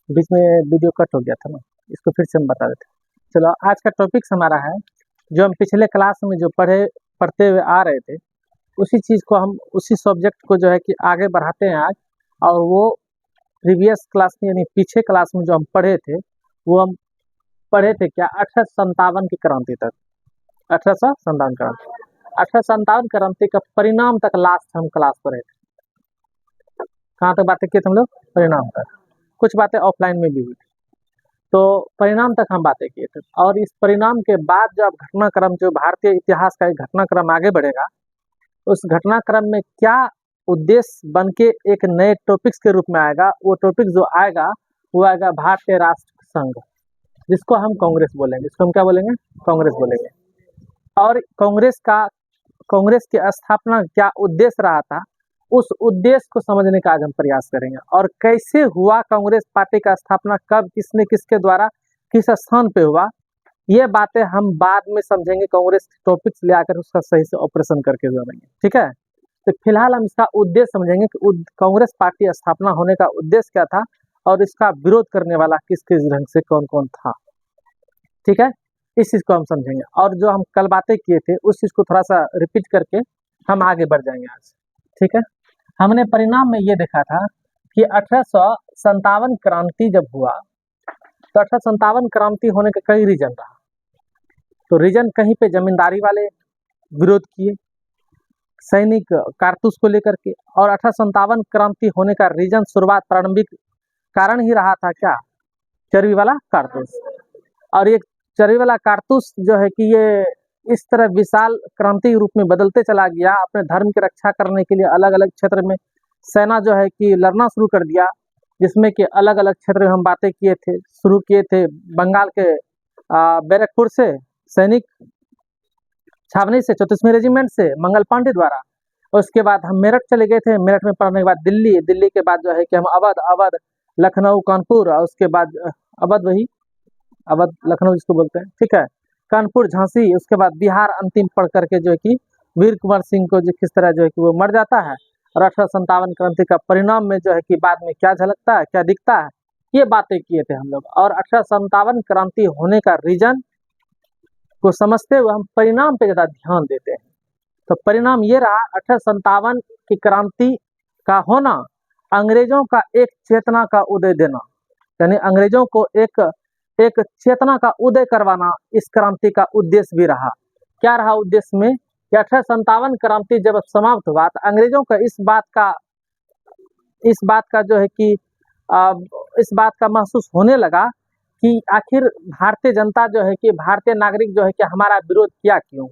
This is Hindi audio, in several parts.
बीच में वीडियो कट हो गया था ना, इसको फिर से हम बता देते हैं। चलो, आज का टॉपिक्स हमारा है जो हम पिछले क्लास में जो पढ़ते हुए आ रहे थे, उसी चीज़ को हम उसी सब्जेक्ट को जो है कि आगे बढ़ाते हैं आज। और वो प्रीवियस क्लास में यानी पीछे क्लास में जो हम पढ़े थे, वो हम पढ़े थे क्या 1857 की क्रांति तक। 1857 क्रांति, 1857 क्रांति का परिणाम तक लास्ट हम क्लास पढ़े थे। कहाँ तक बातें किए थे हम लोग? परिणाम तक। कुछ बातें ऑफलाइन में भी हुई थी, तो परिणाम तक हम बातें किए थे। और इस परिणाम के बाद जो अब घटनाक्रम, जो भारतीय इतिहास का एक घटनाक्रम आगे बढ़ेगा, उस घटनाक्रम में क्या उद्देश्य बन के एक नए टॉपिक्स के रूप में आएगा, वो टॉपिक जो आएगा वो आएगा भारतीय राष्ट्र संघ, जिसको हम कांग्रेस बोलेंगे। इसको हम क्या बोलेंगे? कांग्रेस बोलेंगे। और कांग्रेस की स्थापना क्या उद्देश्य रहा था, उस उद्देश्य को समझने का आज हम प्रयास करेंगे। और कैसे हुआ कांग्रेस पार्टी का स्थापना, कब, किसने, किसके द्वारा, किस स्थान पे हुआ, ये बातें हम बाद में समझेंगे। कांग्रेस टॉपिक्स ले आकर उसका सही से ऑपरेशन करके जाएंगे, ठीक है। तो फिलहाल हम इसका उद्देश्य समझेंगे कि कांग्रेस पार्टी स्थापना होने का उद्देश्य क्या था और इसका विरोध करने वाला किस किस ढंग से कौन कौन था, ठीक है। इस चीज को हम समझेंगे और जो हम कल बातें किए थे उस चीज को थोड़ा सा रिपीट करके हम आगे बढ़ जाएंगे आज, ठीक है। हमने परिणाम में ये देखा था कि 1857 क्रांति जब हुआ, तो 1857 क्रांति होने का कई रीजन रहा। तो रीजन कहीं पे जमींदारी वाले विरोध किए सैनिक कारतूस को लेकर के, और 1857 क्रांति होने का रीजन शुरुआत प्रारंभिक कारण ही रहा था क्या? चर्बी वाला कारतूस। और ये चर्बी वाला कारतूस जो है कि ये इस तरह विशाल क्रांति के रूप में बदलते चला गया। अपने धर्म की रक्षा करने के लिए अलग अलग क्षेत्र में सेना जो है कि लड़ना शुरू कर दिया, जिसमें कि अलग अलग क्षेत्र में हम बातें शुरू किए थे। बंगाल के बैरकपुर से सैनिक, छावनी से 34वीं रेजिमेंट से मंगल पांडे द्वारा। उसके बाद हम मेरठ चले गए थे, मेरठ में पढ़ने के बाद दिल्ली के बाद जो है कि हम अवध, लखनऊ, कानपुर, और उसके बाद अवध लखनऊ जिसको बोलते हैं, ठीक है, कानपुर, झांसी, उसके बाद बिहार अंतिम पढ़ करके जो है कि वीर कुंवर सिंह को जो किस तरह जो है कि वो मर जाता है। और 1857 क्रांति का परिणाम में जो है कि बाद में क्या झलकता है, क्या दिखता है, ये बातें किए थे हम लोग। और 1857 क्रांति होने का रीजन को समझते हुए हम परिणाम पे ज्यादा ध्यान देते हैं। तो परिणाम ये रहा, 1857 की क्रांति का होना अंग्रेजों का एक चेतना का उदय देना, यानी अंग्रेजों को एक चेतना का उदय करवाना इस क्रांति का उद्देश्य भी रहा। क्या रहा उद्देश्य में? 1857 क्रांति जब समाप्त हुआ तो अंग्रेजों का इस बात का जो है कि इस बात का महसूस होने लगा कि आखिर भारतीय जनता जो है कि भारतीय नागरिक जो है कि हमारा विरोध किया क्यों।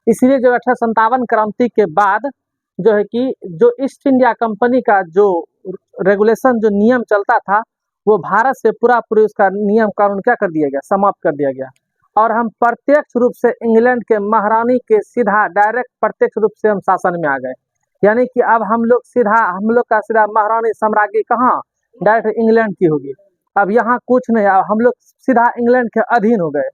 इसलिए जो 1857 क्रांति के बाद जो है कि जो ईस्ट इंडिया कंपनी का जो रेगुलेशन, जो नियम चलता था, वो भारत से पूरा उसका नियम कानून क्या कर दिया गया? समाप्त कर दिया गया। और हम प्रत्यक्ष रूप से इंग्लैंड के महारानी के सीधा डायरेक्ट प्रत्यक्ष रूप से हम शासन में आ गए। यानी कि अब हम लोग का सीधा महारानी साम्राज्य कहाँ? डायरेक्ट इंग्लैंड की होगी। अब यहाँ कुछ नहीं, अब हम लोग सीधा इंग्लैंड के अधीन हो गए।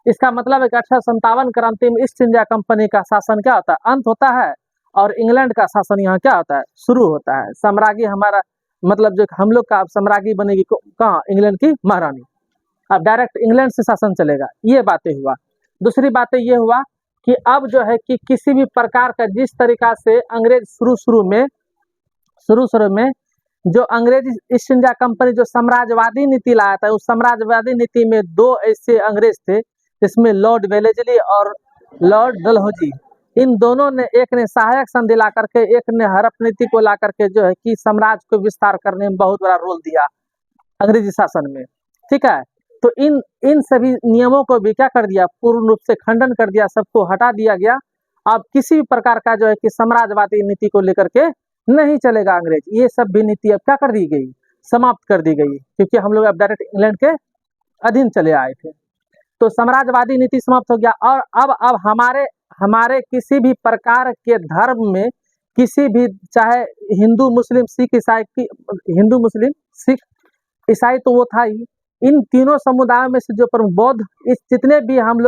इसका मतलब है कि 1857 क्रांति में ईस्ट इंडिया कंपनी का शासन क्या होता है? अंत होता है, और इंग्लैंड का शासन यहाँ क्या होता है? शुरू होता है। साम्राज्य हमारा मतलब जो हम लोग का अब साम्राज्य बनेगी कहाँ? इंग्लैंड की महारानी। अब डायरेक्ट इंग्लैंड से शासन चलेगा। ये बातें हुआ। दूसरी बातें ये हुआ कि अब जो है कि किसी भी प्रकार का जिस तरीका से अंग्रेज शुरू शुरू में जो अंग्रेज ईस्ट इंडिया कंपनी जो साम्राज्यवादी नीति लाया था, उस साम्राज्यवादी नीति में दो ऐसे अंग्रेज थे, जिसमें लॉर्ड वेलेस्ली और लॉर्ड डलहौजी। इन दोनों ने, एक ने सहायक संधि ला करके, एक ने हड़प नीति को ला करके जो है कि साम्राज्य को विस्तार करने में बहुत बड़ा रोल दिया अंग्रेजी शासन में, ठीक है। तो इन सभी नियमों को भी क्या कर दिया? पूर्ण रूप से खंडन कर दिया, सबको हटा दिया गया। अब किसी भी प्रकार का जो है कि साम्राज्यवादी नीति को लेकर के नहीं चलेगा अंग्रेज। ये सब भी नीति अब क्या कर दी गई? समाप्त कर दी गई, क्योंकि हम लोग अब डायरेक्ट इंग्लैंड के अधीन चले आए थे। तो साम्राज्यवादी नीति समाप्त हो गया। और अब हमारे किसी भी प्रकार के धर्म में, किसी भी, चाहे हिंदू मुस्लिम सिख ईसाई, हिंदू मुस्लिम सिख ईसाई तो वो था ही, इन तीनों समुदायों में से जो प्रमुख बौद्ध, जितने भी हम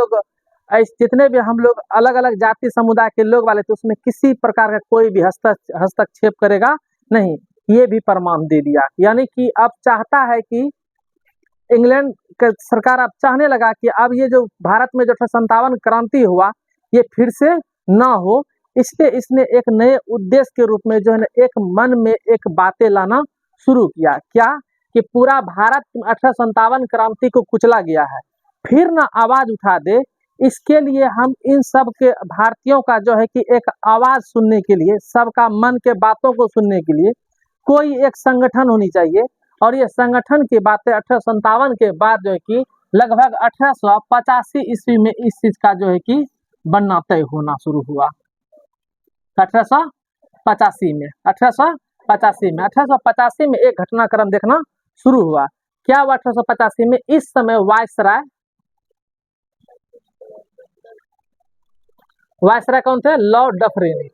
लोग अलग अलग जाति समुदाय के लोग वाले थे, उसमें किसी प्रकार का कोई भी हस्तक्षेप करेगा नहीं, ये भी प्रमाण दे दिया। यानी कि अब चाहता है कि इंग्लैंड का सरकार अब चाहने लगा कि अब ये जो भारत में जो 1857 क्रांति हुआ ये फिर से ना हो, इसलिए इसने एक नए उद्देश्य के रूप में जो है ना एक मन में एक बातें लाना शुरू किया। क्या कि पूरा भारत 1857 क्रांति को कुचला गया है, फिर ना आवाज उठा दे, इसके लिए हम इन सब के भारतीयों का जो है कि एक आवाज सुनने के लिए, सबका मन के बातों को सुनने के लिए कोई एक संगठन होनी चाहिए। और ये संगठन की बातें 1857 के बाद जो है कि लगभग 1885 ईस्वी में इस चीज का जो है कि बनना तय होना शुरू हुआ। 1885 में 1885 में एक घटनाक्रम देखना शुरू हुआ। क्या हुआ 1885 में? इस समय वायसराय कौन थे? Lord Dufferin.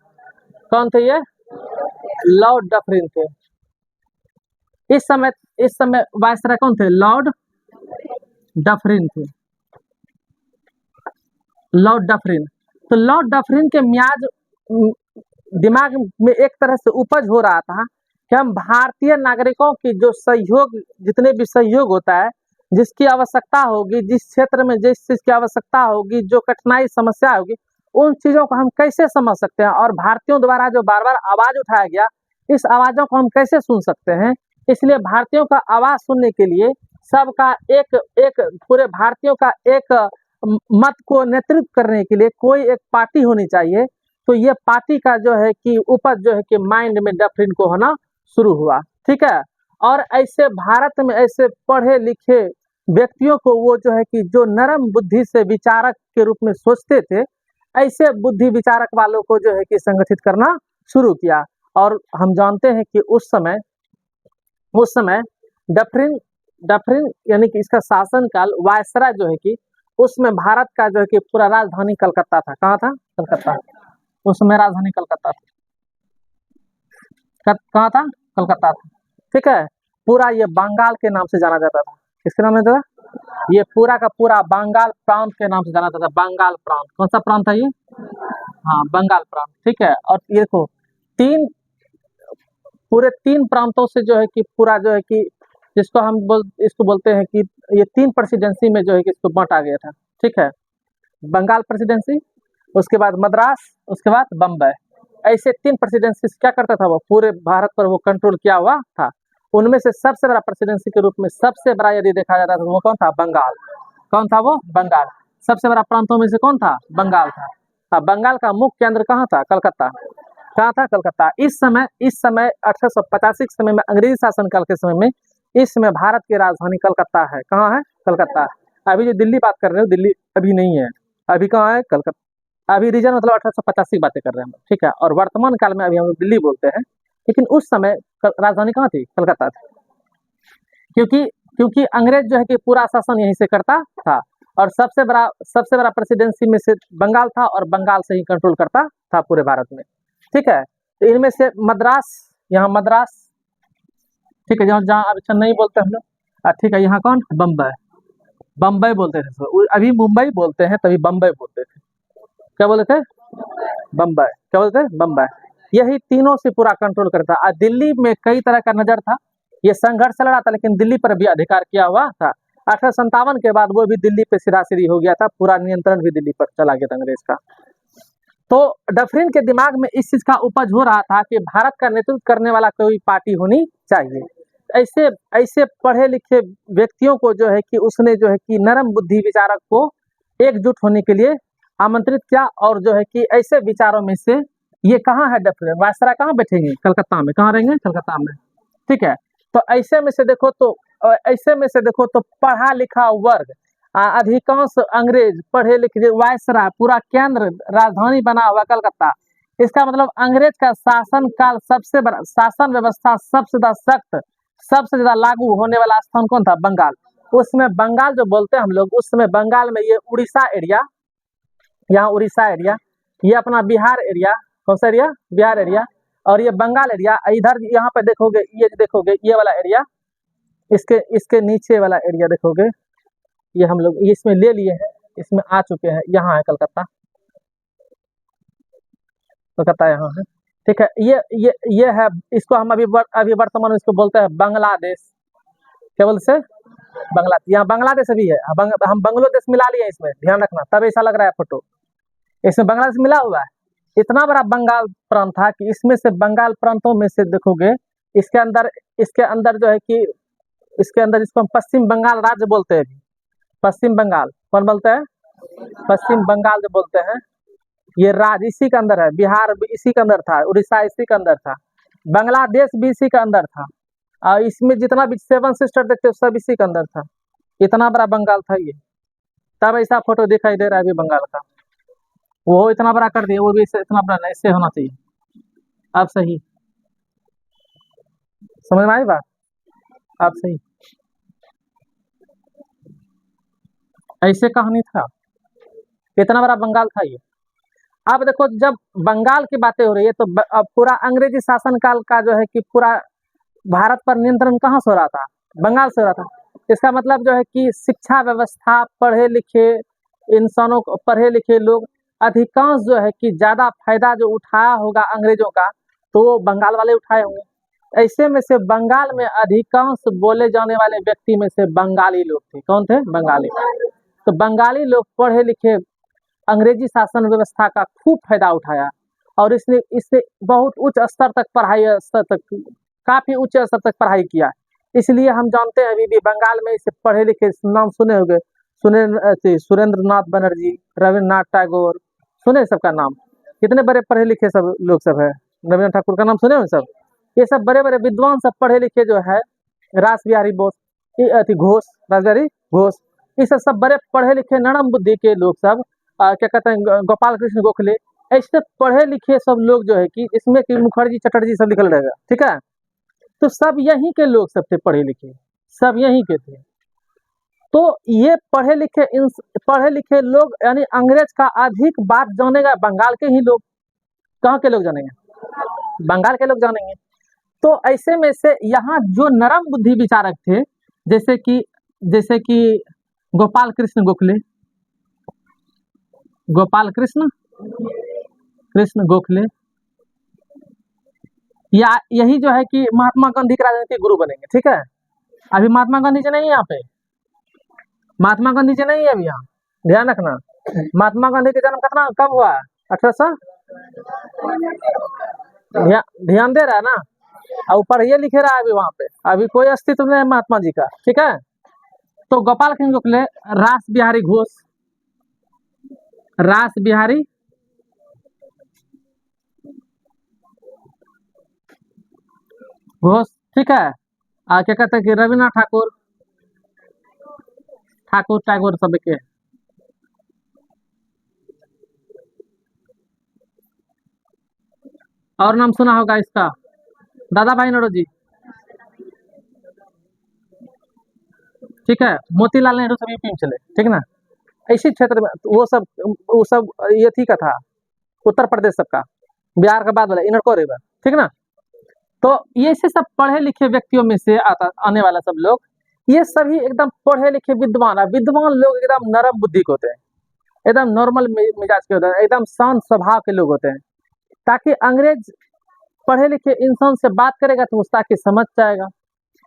कौन थे ये? लॉर्ड डफरिन थे। इस समय वायसराय कौन थे? लॉर्ड डफरिन थे। Lord Dufferin. तो लॉर्ड डफरिन के मियाज दिमाग में एक तरह से उपज हो रहा था कि हम भारतीय नागरिकों की जो सहयोग, जितने भी सहयोग होता है, जिसकी आवश्यकता होगी, जिस क्षेत्र में जिस चीज की आवश्यकता होगी, जो कठिनाई समस्या होगी, उन चीजों को हम कैसे समझ सकते हैं, और भारतीयों द्वारा जो बार बार आवाज उठाया गया, इस आवाजों को हम कैसे सुन सकते हैं। इसलिए भारतीयों का आवाज सुनने के लिए सबका एक एक पूरे भारतीयों का एक मत को नेतृत्व करने के लिए कोई एक पार्टी होनी चाहिए। तो ये पार्टी का जो है कि उपज जो है कि माइंड में डफरिन को होना शुरू हुआ। ठीक है। और ऐसे भारत में ऐसे पढ़े लिखे व्यक्तियों को वो जो है कि जो नरम बुद्धि से विचारक के रूप में सोचते थे, ऐसे बुद्धि विचारक वालों को जो है कि संगठित करना शुरू किया। और हम जानते हैं कि उस समय डफरिन यानी कि इसका शासनकाल, वायसराय जो है कि उसमें भारत का जो है कि पूरा राजधानी कलकत्ता था। कहाँ था? कलकत्ता। उस समय राजधानी कलकत्ता था। कहाँ था? कलकत्ता था। ठीक है। पूरा ये बंगाल के नाम से जाना जाता था। किसके नाम से था? ये पूरा का पूरा बंगाल प्रांत के नाम से जाना जाता था। बंगाल प्रांत। कौन सा प्रांत था ये? हाँ, बंगाल प्रांत। ठीक है। और ये देखो पूरे तीन प्रांतों से जो है कि पूरा जो है कि जिसको हम इसको बोलते हैं कि ये 3 प्रेसिडेंसी में जो है कि इसको बांटा गया था। ठीक है। बंगाल प्रेसिडेंसी, उसके बाद मद्रास, उसके बाद बम्बई। ऐसे 3 प्रेसिडेंसी क्या करता था वो, पूरे भारत पर वो कंट्रोल किया हुआ था। उनमें से सबसे बड़ा प्रेसिडेंसी के रूप में सबसे बड़ा यदि देखा जाता था तो वो कौन था? बंगाल। कौन था वो? बंगाल। सबसे बड़ा प्रांतों में से कौन था? बंगाल था। बंगाल का मुख्य केंद्र कहाँ था? कलकत्ता। कहाँ था? कलकत्ता। इस समय 1885 के समय में, अंग्रेजी शासनकाल के समय में, इस समय भारत की राजधानी कलकत्ता है। कहाँ है? कलकत्ता। अभी जो दिल्ली बात कर रहे हो, दिल्ली अभी नहीं है। अभी कहाँ है? कलकत्ता। अभी रीजन मतलब 1885 की बातें कर रहे हैं हम। ठीक है। और वर्तमान काल में अभी हम दिल्ली बोलते हैं, लेकिन उस समय राजधानी कहाँ थी? कलकत्ता थी। क्योंकि अंग्रेज जो है कि पूरा शासन यहीं से करता था, और सबसे बड़ा प्रेसिडेंसी में से बंगाल था, और बंगाल से ही कंट्रोल करता था पूरे भारत में। ठीक है। तो इनमें से मद्रास, यहाँ मद्रास, ठीक है, जहाँ अब चेन्नई बोलते हैं हम लोग। ठीक है। यहाँ कौन? बम्बई बोलते थे। तो अभी मुंबई बोलते हैं, तभी बम्बई बोलते थे। क्या बोलते थे? बम्बई। क्या बोलते थे? बम्बई। यही तीनों से पूरा कंट्रोल करता। दिल्ली में कई तरह का नजर था, ये संघर्ष चल रहा था, लेकिन दिल्ली पर भी अधिकार किया हुआ था। 1857 के बाद वो भी दिल्ली पे सिरासिरी हो गया था, पूरा नियंत्रण भी दिल्ली पर चला गया था अंग्रेज का। तो डफरिन के दिमाग में इस चीज का उपज हो रहा था कि भारत का नेतृत्व करने वाला कोई पार्टी होनी चाहिए। ऐसे पढ़े लिखे व्यक्तियों को जो है कि उसने जो है कि नरम बुद्धि विचारक को एकजुट होने के लिए आमंत्रित किया, और जो है कि ऐसे विचारों में से ये कहाँ है डफरिन? वायसराय कहाँ बैठेंगे? कलकत्ता में। कहाँ रहेंगे? कलकत्ता में। ठीक है। तो ऐसे में से देखो तो पढ़ा लिखा वर्ग, अधिकांश अंग्रेज पढ़े लिखे, वायसराय पूरा केंद्र, राजधानी बना हुआ कलकत्ता। इसका मतलब अंग्रेज का शासन काल सबसे बड़ा, शासन व्यवस्था सबसे ज्यादा सख्त, सबसे ज्यादा लागू होने वाला स्थान कौन था? बंगाल। उसमें बंगाल जो बोलते हैं हम लोग, उस समय बंगाल में ये उड़ीसा एरिया, यहाँ उड़ीसा एरिया, ये अपना बिहार एरिया, कौन सा एरिया? बिहार एरिया। और ये बंगाल एरिया, इधर यहाँ पे देखोगे, ये वाला एरिया, इसके नीचे वाला एरिया देखोगे, ये हम लोग इसमें ले लिए हैं, इसमें आ चुके हैं। यहाँ है कलकत्ता। कलकत्ता यहाँ है। ठीक है। ये है, इसको हम अभी वर्तमान में इसको बोलते हैं बांग्लादेश। क्या बोलते हैं? यहाँ बांग्लादेश भी है, हम बांग्लादेश मिला लिए इसमें, ध्यान रखना, तब ऐसा लग रहा है फोटो, इसमें बांग्लादेश मिला हुआ है। इतना बड़ा बंगाल प्रांत था कि इसमें से बंगाल प्रांतों में से देखोगे, इसके अंदर जो है कि इसके अंदर जिसको हम पश्चिम बंगाल राज्य बोलते हैं, पश्चिम बंगाल कौन बोलते हैं, पश्चिम बंगाल जो बोलते हैं, ये राज्य इसी के अंदर है। बिहार भी इसी के अंदर था, उड़ीसा इसी के अंदर था, बांग्लादेश भी इसी के अंदर था, और इसमें जितना भी 7 सिस्टर देखते हो सब इसी के अंदर था। इतना बड़ा बंगाल था ये, तब ऐसा फोटो दिखाई दे रहा है अभी बंगाल का। वो इतना बड़ा कर दिया, वो भी इतना बड़ा नहीं, इससे होना चाहिए। अब सही समझ में आई बात, अब सही ऐसे कहानी था, इतना बड़ा बंगाल था ये। अब देखो, जब बंगाल की बातें हो रही है तो अब पूरा अंग्रेजी शासन काल का जो है कि पूरा भारत पर नियंत्रण कहाँ से हो रहा था, बंगाल से हो रहा था। इसका मतलब जो है कि शिक्षा व्यवस्था, पढ़े लिखे इंसानों को, पढ़े लिखे लोग अधिकांश जो है कि ज्यादा फायदा जो उठाया होगा अंग्रेजों का, तो वो बंगाल वाले उठाए होंगे। ऐसे में से बंगाल में अधिकांश बोले जाने वाले व्यक्ति में से बंगाली लोग थे। कौन थे, बंगाली। तो बंगाली लोग पढ़े लिखे अंग्रेजी शासन व्यवस्था का खूब फायदा उठाया, और इससे बहुत उच्च स्तर तक पढ़ाई, काफी उच्च स्तर तक पढ़ाई किया। इसलिए हम जानते हैं अभी भी बंगाल में इसे पढ़े लिखे नाम सुने होंगे, सुरेंद्र नाथ बनर्जी, रविन्द्रनाथ टैगोर, सुने सबका नाम, कितने बड़े पढ़े लिखे सब लोग सब है। रविन्द्रनाथ ठाकुर का नाम सुने हो सब, ये सब बड़े बड़े विद्वान सब पढ़े लिखे जो है, रास बिहारी बोस, घोष, रास बिहारी घोष, ये सब बड़े पढ़े लिखे नरम बुद्धि के लोग सब, क्या कहते हैं, गोपाल कृष्ण गोखले, ऐसे पढ़े लिखे सब लोग जो है कि इसमें कि मुखर्जी चटर्जी सब निकल रहेगा, ठीक है। तो सब यहीं के लोग सब थे, पढ़े लिखे सब यहीं के थे। तो ये पढ़े लिखे लोग, यानी अंग्रेज का अधिक बात जानेगा बंगाल के ही लोग। कहाँ के लोग जानेंगे, बंगाल के लोग जानेंगे। तो ऐसे में से यहाँ जो नरम बुद्धि विचारक थे, जैसे कि गोपाल कृष्ण गोखले, गोपाल कृष्ण गोखले, या यही जो है कि महात्मा गांधी के राजनीतिक गुरु बनेंगे, ठीक है। अभी महात्मा गांधी जी नहीं है यहाँ पे, महात्मा गांधी जी नहीं है अभी यहाँ, ध्यान रखना। महात्मा गांधी का जन्म कितना कब हुआ, 1800, ध्यान दे रहा है ना, और ऊपर ये लिखे रहा है अभी वहां पे, अभी कोई अस्तित्व नहीं है महात्मा जी का, ठीक है। तो गोपाल कृष्ण गोखले, रास बिहारी घोष, रास बिहारी घोष, ठीक है। क्या कहते हैं कि रविन्द्रनाथ टैगोर सब के। और नाम सुना होगा इसका, दादा भाई नौरोजी, ठीक है। मोतीलाल नेहरू सब यूपी में चले, ठीक ना। इसी क्षेत्र में वो सब ये थी का था, उत्तर प्रदेश सबका, बिहार के बाद वाला इनर कोरिडोर, ठीक ना। तो ये से सब पढ़े लिखे व्यक्तियों में से आने वाला सब लोग, ये सभी एकदम पढ़े लिखे विद्वान लोग, एकदम नरम बुद्धि के होते हैं, एकदम नॉर्मल मिजाज के होते हैं, एकदम शांत स्वभाव के लोग होते हैं, ताकि अंग्रेज पढ़े लिखे इंसान से बात करेगा तो उसका के समझ जाएगा।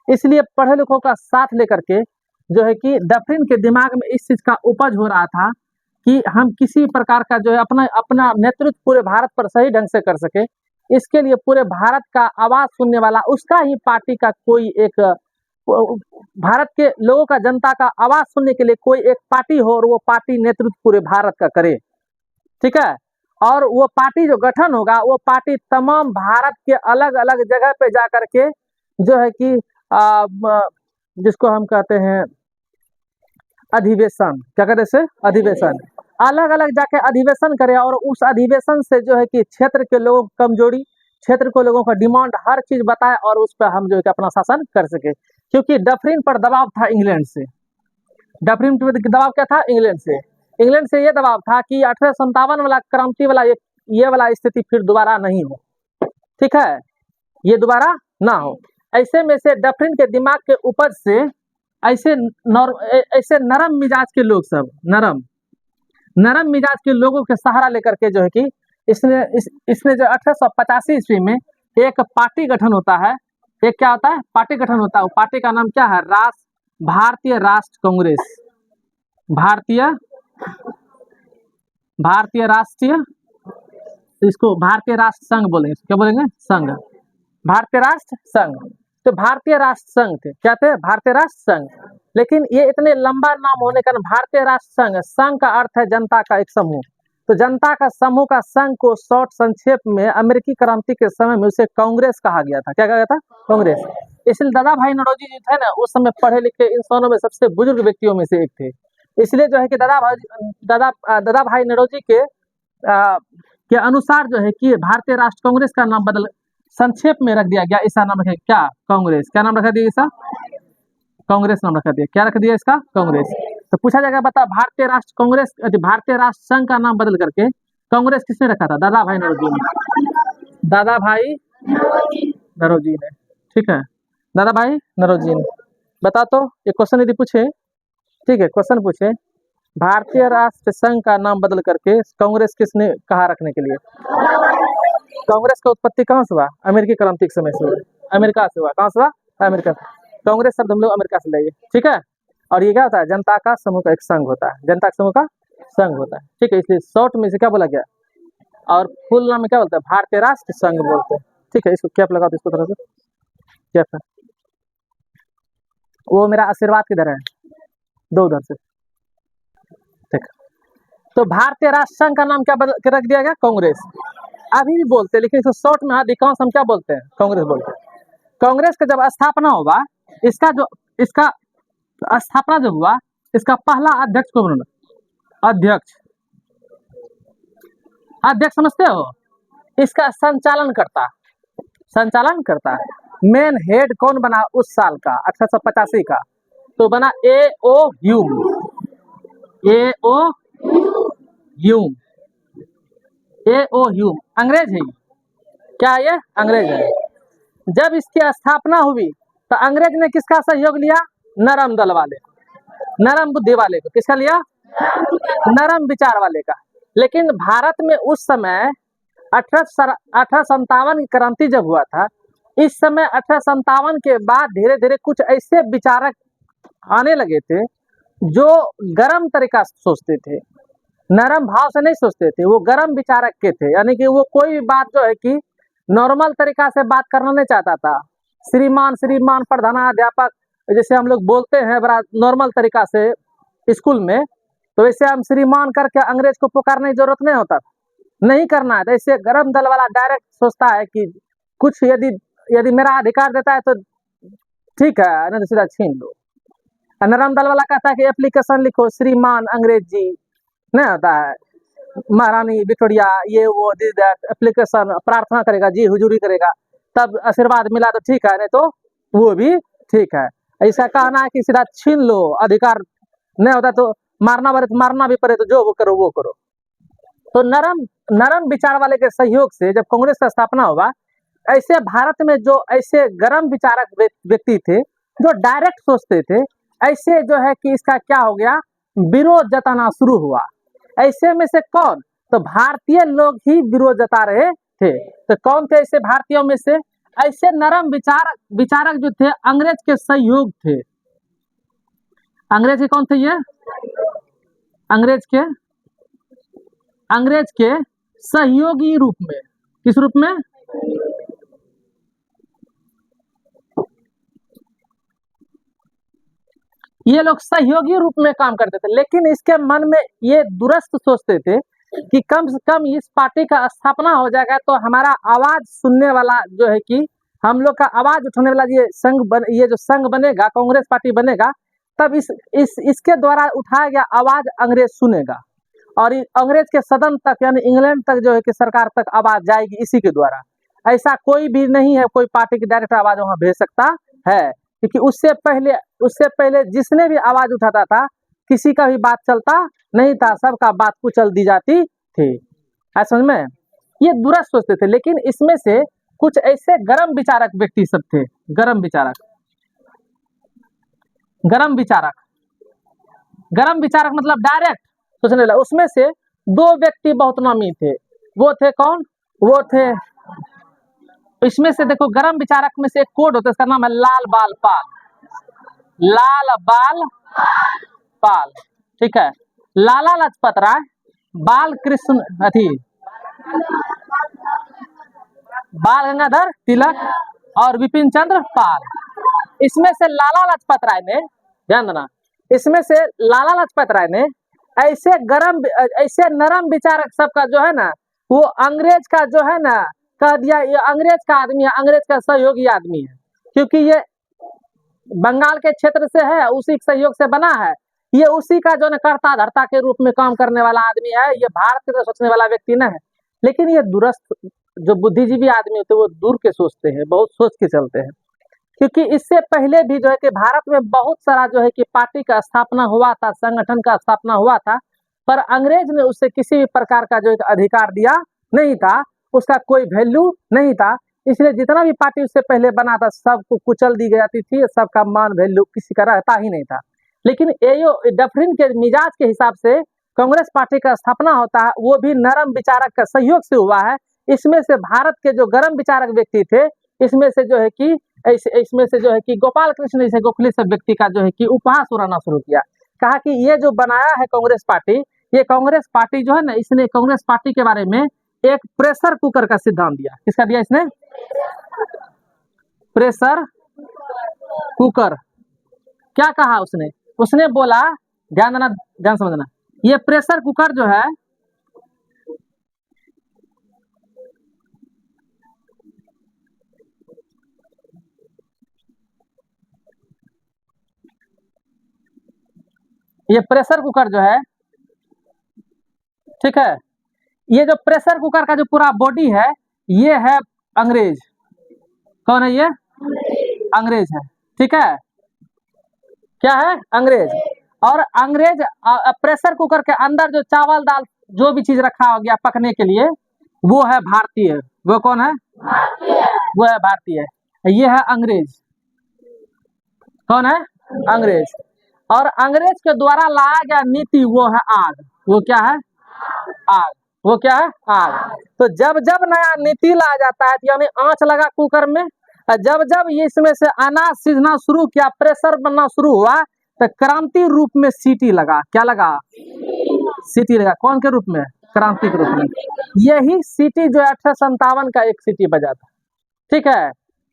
इसलिए पढ़े लिखों का साथ लेकर के जो है कि डफरिन के दिमाग में इस चीज का उपज हो रहा था कि हम किसी प्रकार का जो है अपना नेतृत्व पूरे भारत पर सही ढंग से कर सके। इसके लिए पूरे भारत का आवाज सुनने वाला उसका ही पार्टी का कोई एक, भारत के लोगों का, जनता का आवाज सुनने के लिए कोई एक पार्टी हो, और वो पार्टी नेतृत्व पूरे भारत का करे, ठीक है। और वो पार्टी जो गठन होगा, वो पार्टी तमाम भारत के अलग अलग जगह पे जा करके जो है कि जिसको हम कहते हैं अधिवेशन, क्या कहते हैं, अधिवेशन, अलग अलग जाके अधिवेशन करे, और उस अधिवेशन से जो है कि क्षेत्र के लोगों की कमजोरी, क्षेत्र के लोगों का डिमांड, हर चीज बताए, और उस पर हम जो है कि अपना शासन कर सके। क्योंकि डफरिन पर दबाव था इंग्लैंड से, डफरिन पर दबाव क्या था, इंग्लैंड से। इंग्लैंड से ये दबाव था कि 1857 वाला क्रांति वाला ये वाला स्थिति फिर दोबारा नहीं हो, ठीक है, ये दोबारा ना हो। ऐसे में से डफरिन के दिमाग के उपज से ऐसे नरम मिजाज के लोग सब, नरम मिजाज के लोगों के सहारा लेकर के जो है कि इसने जो 1885 ईस्वी में एक पार्टी गठन होता है, एक क्या होता है, पार्टी गठन होता है। पार्टी का नाम क्या है, भारतीय राष्ट्र कांग्रेस, भारतीय भारतीय राष्ट्रीय, इसको भारतीय राष्ट्र संघ बोलेंगे, क्या बोलेंगे, संघ, भारतीय राष्ट्र संघ। तो भारतीय राष्ट्र संघ थे, क्या थे, भारतीय राष्ट्र संघ। लेकिन ये इतने लंबा नाम होने का भारतीय राष्ट्र संघ, संघ का अर्थ है जनता का एक समूह, तो जनता का समूह का संघ को शॉर्ट संक्षेप में अमेरिकी क्रांति के समय में उसे कांग्रेस कहा गया था। क्या कहा गया था, कांग्रेस। इसलिए दादा भाई नौरोजी जी थे ना, उस समय पढ़े लिखे इंसानों में सबसे बुजुर्ग व्यक्तियों में से एक थे। इसलिए जो है कि दादा भाई नौरोजी के अनुसार जो है कि भारतीय राष्ट्र कांग्रेस का नाम बदल संक्षेप में रख दिया गया, इसका नाम रखा क्या, कांग्रेस। क्या नाम रखा दिया इसका, कांग्रेस नाम रखा दिया। क्या रख दिया इसका, कांग्रेस। तो पूछा जाएगा, बता भारतीय राष्ट्र कांग्रेस, भारतीय राष्ट्र संघ का नाम बदल करके कांग्रेस किसने रखा था, दादा भाई नौरोजी ने, दादा भाई नौरोजी ने। ठीक है, दादा भाई नौरोजी ने। बता तो ये क्वेश्चन यदि पूछे, ठीक है, क्वेश्चन पूछे भारतीय राष्ट्र संघ का नाम बदल करके कांग्रेस किसने कहा रखने के लिए। कांग्रेस का उत्पत्ति कहाँ से हुआ, अमेरिकी क्रांति के समय से हुआ, अमेरिका से हुआ। कहाँ से हुआ, अमेरिका। कांग्रेस शब्द हम लोग अमेरिका से लेंगे, ठीक है। और ये क्या होता है, जनता का समूह का एक संघ होता है, जनता के समूह का संघ होता है, ठीक है। इसलिए शॉर्ट में से क्या बोला गया, और फुल नाम में क्या बोलते हैं, भारतीय राष्ट्र संघ बोलते हैं, ठीक है। इसको कैप लगा दो, इसको तरह से कैप है। वो मेरा आशीर्वाद किधर है, दो उधर से, ठीक। तो भारतीय राष्ट्र संघ का नाम क्या बदल रख दिया गया, कांग्रेस। अभी भी बोलते हैं, लेकिन इसको शॉर्ट में अधिकांश हम क्या बोलते हैं, कांग्रेस बोलते हैं। कांग्रेस का जब स्थापना हुआ, इसका स्थापना जब हुआ, इसका पहला अध्यक्ष कौन बना, अध्यक्ष समझते हो, इसका संचालन करता मेन हेड कौन बना उस साल का, 1885 का, तो बना A.O. ह्यूम, अंग्रेज है। क्या ये, अंग्रेज है। जब इसकी स्थापना हुई तो अंग्रेज ने किसका सहयोग लिया, नरम दल वाले, नरम बुद्धि वाले को। किसका लिया, नरम विचार वाले का। लेकिन भारत में उस समय 1857 की क्रांति जब हुआ था, इस समय 1857 के बाद धीरे धीरे कुछ ऐसे विचारक आने लगे थे जो गरम तरीका से सोचते थे, नरम भाव से नहीं सोचते थे, वो गरम विचारक के थे। यानी कि वो कोई भी बात जो है कि नॉर्मल तरीका से बात करना नहीं चाहता था। श्रीमान प्रधानाध्यापक जैसे हम लोग बोलते हैं बड़ा नॉर्मल तरीका से स्कूल में, तो वैसे हम श्रीमान करके अंग्रेज को पुकारने की जरूरत नहीं होता, नहीं करना है। तो ऐसे गरम दल वाला डायरेक्ट सोचता है कि कुछ यदि मेरा अधिकार देता है तो ठीक है, नहीं तो सीधा छीन लो। नरम दल वाला कहता है कि एप्लीकेशन लिखो, श्रीमान अंग्रेज जी, नहीं होता है, महारानी विक्टोरिया, ये वो दिस दैट, एप्लीकेशन प्रार्थना करेगा जी, हुजूरी करेगा, तब आशीर्वाद मिला तो ठीक है, नहीं तो वो भी ठीक है। ऐसा कहना है कि सीधा छीन लो, अधिकार नहीं होता तो मारना भी पड़े तो जो वो करो। तो नरम विचार वाले के सहयोग से जब कांग्रेस का स्थापना हुआ, ऐसे भारत में जो ऐसे गरम विचारक व्यक्ति थे जो डायरेक्ट सोचते थे, ऐसे जो है कि इसका क्या हो गया, विरोध जताना शुरू हुआ। ऐसे में से कौन, तो भारतीय लोग ही विरोध जता रहे थे। तो कौन थे ऐसे भारतीयों में से, ऐसे नरम विचारक जो थे अंग्रेज के सहयोग थे। अंग्रेज के कौन थे ये, अंग्रेज के सहयोगी रूप में। किस रूप में, ये लोग सहयोगी रूप में काम करते थे। लेकिन इसके मन में ये दुरस्त सोचते थे कि कम से कम इस पार्टी का स्थापना हो जाएगा तो हमारा आवाज सुनने वाला जो है कि हम लोग का आवाज उठाने वाला ये जो संघ बनेगा, कांग्रेस पार्टी बनेगा, तब इसके द्वारा उठाया गया आवाज अंग्रेज सुनेगा और अंग्रेज के सदन तक यानी इंग्लैंड तक जो है कि सरकार तक आवाज जाएगी इसी के द्वारा। ऐसा कोई भी नहीं है कोई पार्टी की डायरेक्ट आवाज वहां भेज सकता है, क्योंकि उससे पहले जिसने भी आवाज उठाता था किसी का भी बात चलता नहीं था, सबका बात कुचल दी जाती थी। समझ में, ये दुरुस्त सोचते थे। लेकिन इसमें से कुछ ऐसे गरम विचारक व्यक्ति सब थे, गरम विचारक मतलब डायरेक्ट सोचने लगा। उसमें से दो व्यक्ति बहुत नामी थे, वो थे कौन, वो थे, इसमें से देखो गरम विचारक में से एक कोड होता है, इसका नाम है लाल बाल पाल। लाल बाल पाल, ठीक है। लाला लाजपत राय, बाल कृष्ण अथी बाल गंगाधर तिलक और विपिन चंद्र पाल। इसमें से लाला लाजपत राय ने, ध्यान देना, इसमें से लाला लाजपत राय ने ऐसे नरम विचारक सबका जो है ना, वो अंग्रेज का जो है ना कह दिया ये अंग्रेज का आदमी है, अंग्रेज का सहयोगी आदमी है, क्योंकि ये बंगाल के क्षेत्र से है, उसी सहयोग से बना है। ये उसी का जो है कर्ता धर्ता के रूप में काम करने वाला आदमी है, ये भारत की तरह सोचने वाला व्यक्ति न है। लेकिन ये दूरस्थ जो बुद्धिजीवी आदमी होते हैं वो दूर के सोचते हैं, बहुत सोच के चलते हैं, क्योंकि इससे पहले भी जो है कि भारत में बहुत सारा जो है कि पार्टी का स्थापना हुआ था, संगठन का स्थापना हुआ था, पर अंग्रेज ने उससे किसी भी प्रकार का जो अधिकार दिया नहीं था, उसका कोई वैल्यू नहीं था। इसलिए जितना भी पार्टी उससे पहले बना था सबको कुचल दी जाती थी, सबका मान वैल्यू किसी का रहता ही नहीं था। लेकिन एयो डफरिन के मिजाज के हिसाब से कांग्रेस पार्टी का स्थापना होता है, वो भी नरम विचारक का सहयोग से हुआ है। इसमें से भारत के जो गर्म विचारक व्यक्ति थे, इसमें से जो है कि गोपाल कृष्ण जैसे गोखले सब व्यक्ति का जो है कि उपहास उड़ाना शुरू किया। कहा कि ये जो बनाया है कांग्रेस पार्टी, ये कांग्रेस पार्टी जो है ना, इसने कांग्रेस पार्टी के बारे में एक प्रेशर कुकर का सिद्धांत दिया। किसका दिया इसने? Pressure cooker. क्या कहा उसने? उसने बोला, ध्यान देना, ध्यान समझना, ये प्रेशर कुकर जो है ये प्रेशर कुकर जो है, ठीक है, ये जो प्रेशर कुकर का जो पूरा बॉडी है ये है अंग्रेज। कौन है ये? अंग्रेज है, ठीक है। क्या है? अंग्रेज। और अंग्रेज प्रेशर कुकर के अंदर जो चावल दाल जो भी चीज रखा हो गया पकने के लिए, वो है भारतीय। वो कौन है? वो है भारतीय। ये है अंग्रेज। कौन है? अंग्रेज। और अंग्रेज के द्वारा लाया गया नीति वो है आग। वो क्या है? आग। वो क्या है? आग। तो जब जब नया नीति लाया जाता है, यानी आंच लगा कुकर में, जब जब इसमें से अनाज सीझना शुरू किया, प्रेशर बनना शुरू हुआ, तो क्रांति रूप में सीटी लगा। क्या लगा? सीटी लगा। कौन के रूप में? क्रांति के रूप में। यही सीटी जो 1857 का एक सीटी बजा था, ठीक है।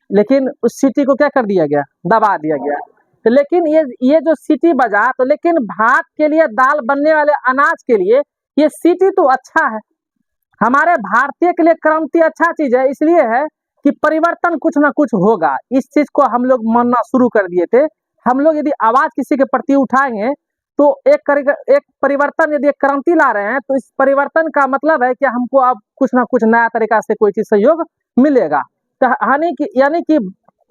लेकिन उस सीटी को क्या कर दिया गया? दबा दिया गया। तो लेकिन ये जो सीटी बजा, तो लेकिन भात के लिए, दाल बनने वाले अनाज के लिए ये सीटी तो अच्छा है, हमारे भारतीय के लिए क्रांति अच्छा चीज है, इसलिए है कि परिवर्तन कुछ ना कुछ होगा। इस चीज को हम लोग मानना शुरू कर दिए थे। हम लोग यदि आवाज किसी के प्रति उठाएंगे तो एक परिवर्तन, यदि एक क्रांति ला रहे हैं, तो इस परिवर्तन का मतलब है कि हमको अब कुछ ना कुछ नया तरीका से कोई चीज सहयोग मिलेगा। तो यानी कि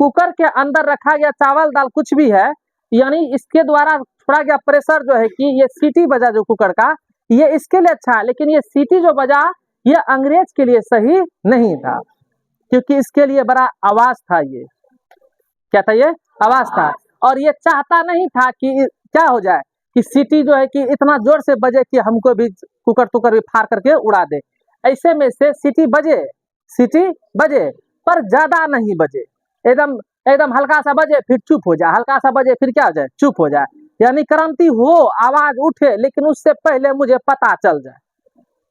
कुकर के अंदर रखा गया चावल दाल कुछ भी है, यानी इसके द्वारा छोड़ा गया प्रेशर जो है कि ये सीटी बजा जो कुकर का, ये इसके लिए अच्छा है। लेकिन ये सीटी जो बजा ये अंग्रेज के लिए सही नहीं था, क्योंकि इसके लिए बड़ा आवाज था। ये क्या था? ये आवाज था। और ये चाहता नहीं था कि क्या हो जाए कि सीटी जो है कि इतना जोर से बजे कि हमको भी कुकर तुकर भी फाड़ करके उड़ा दे। ऐसे में से सीटी बजे पर ज्यादा नहीं बजे, एकदम एकदम हल्का सा बजे फिर चुप हो जाए, हल्का सा बजे फिर क्या हो जाए? चुप हो जाए। यानी क्रांति हो, आवाज उठे, लेकिन उससे पहले मुझे पता चल जाए,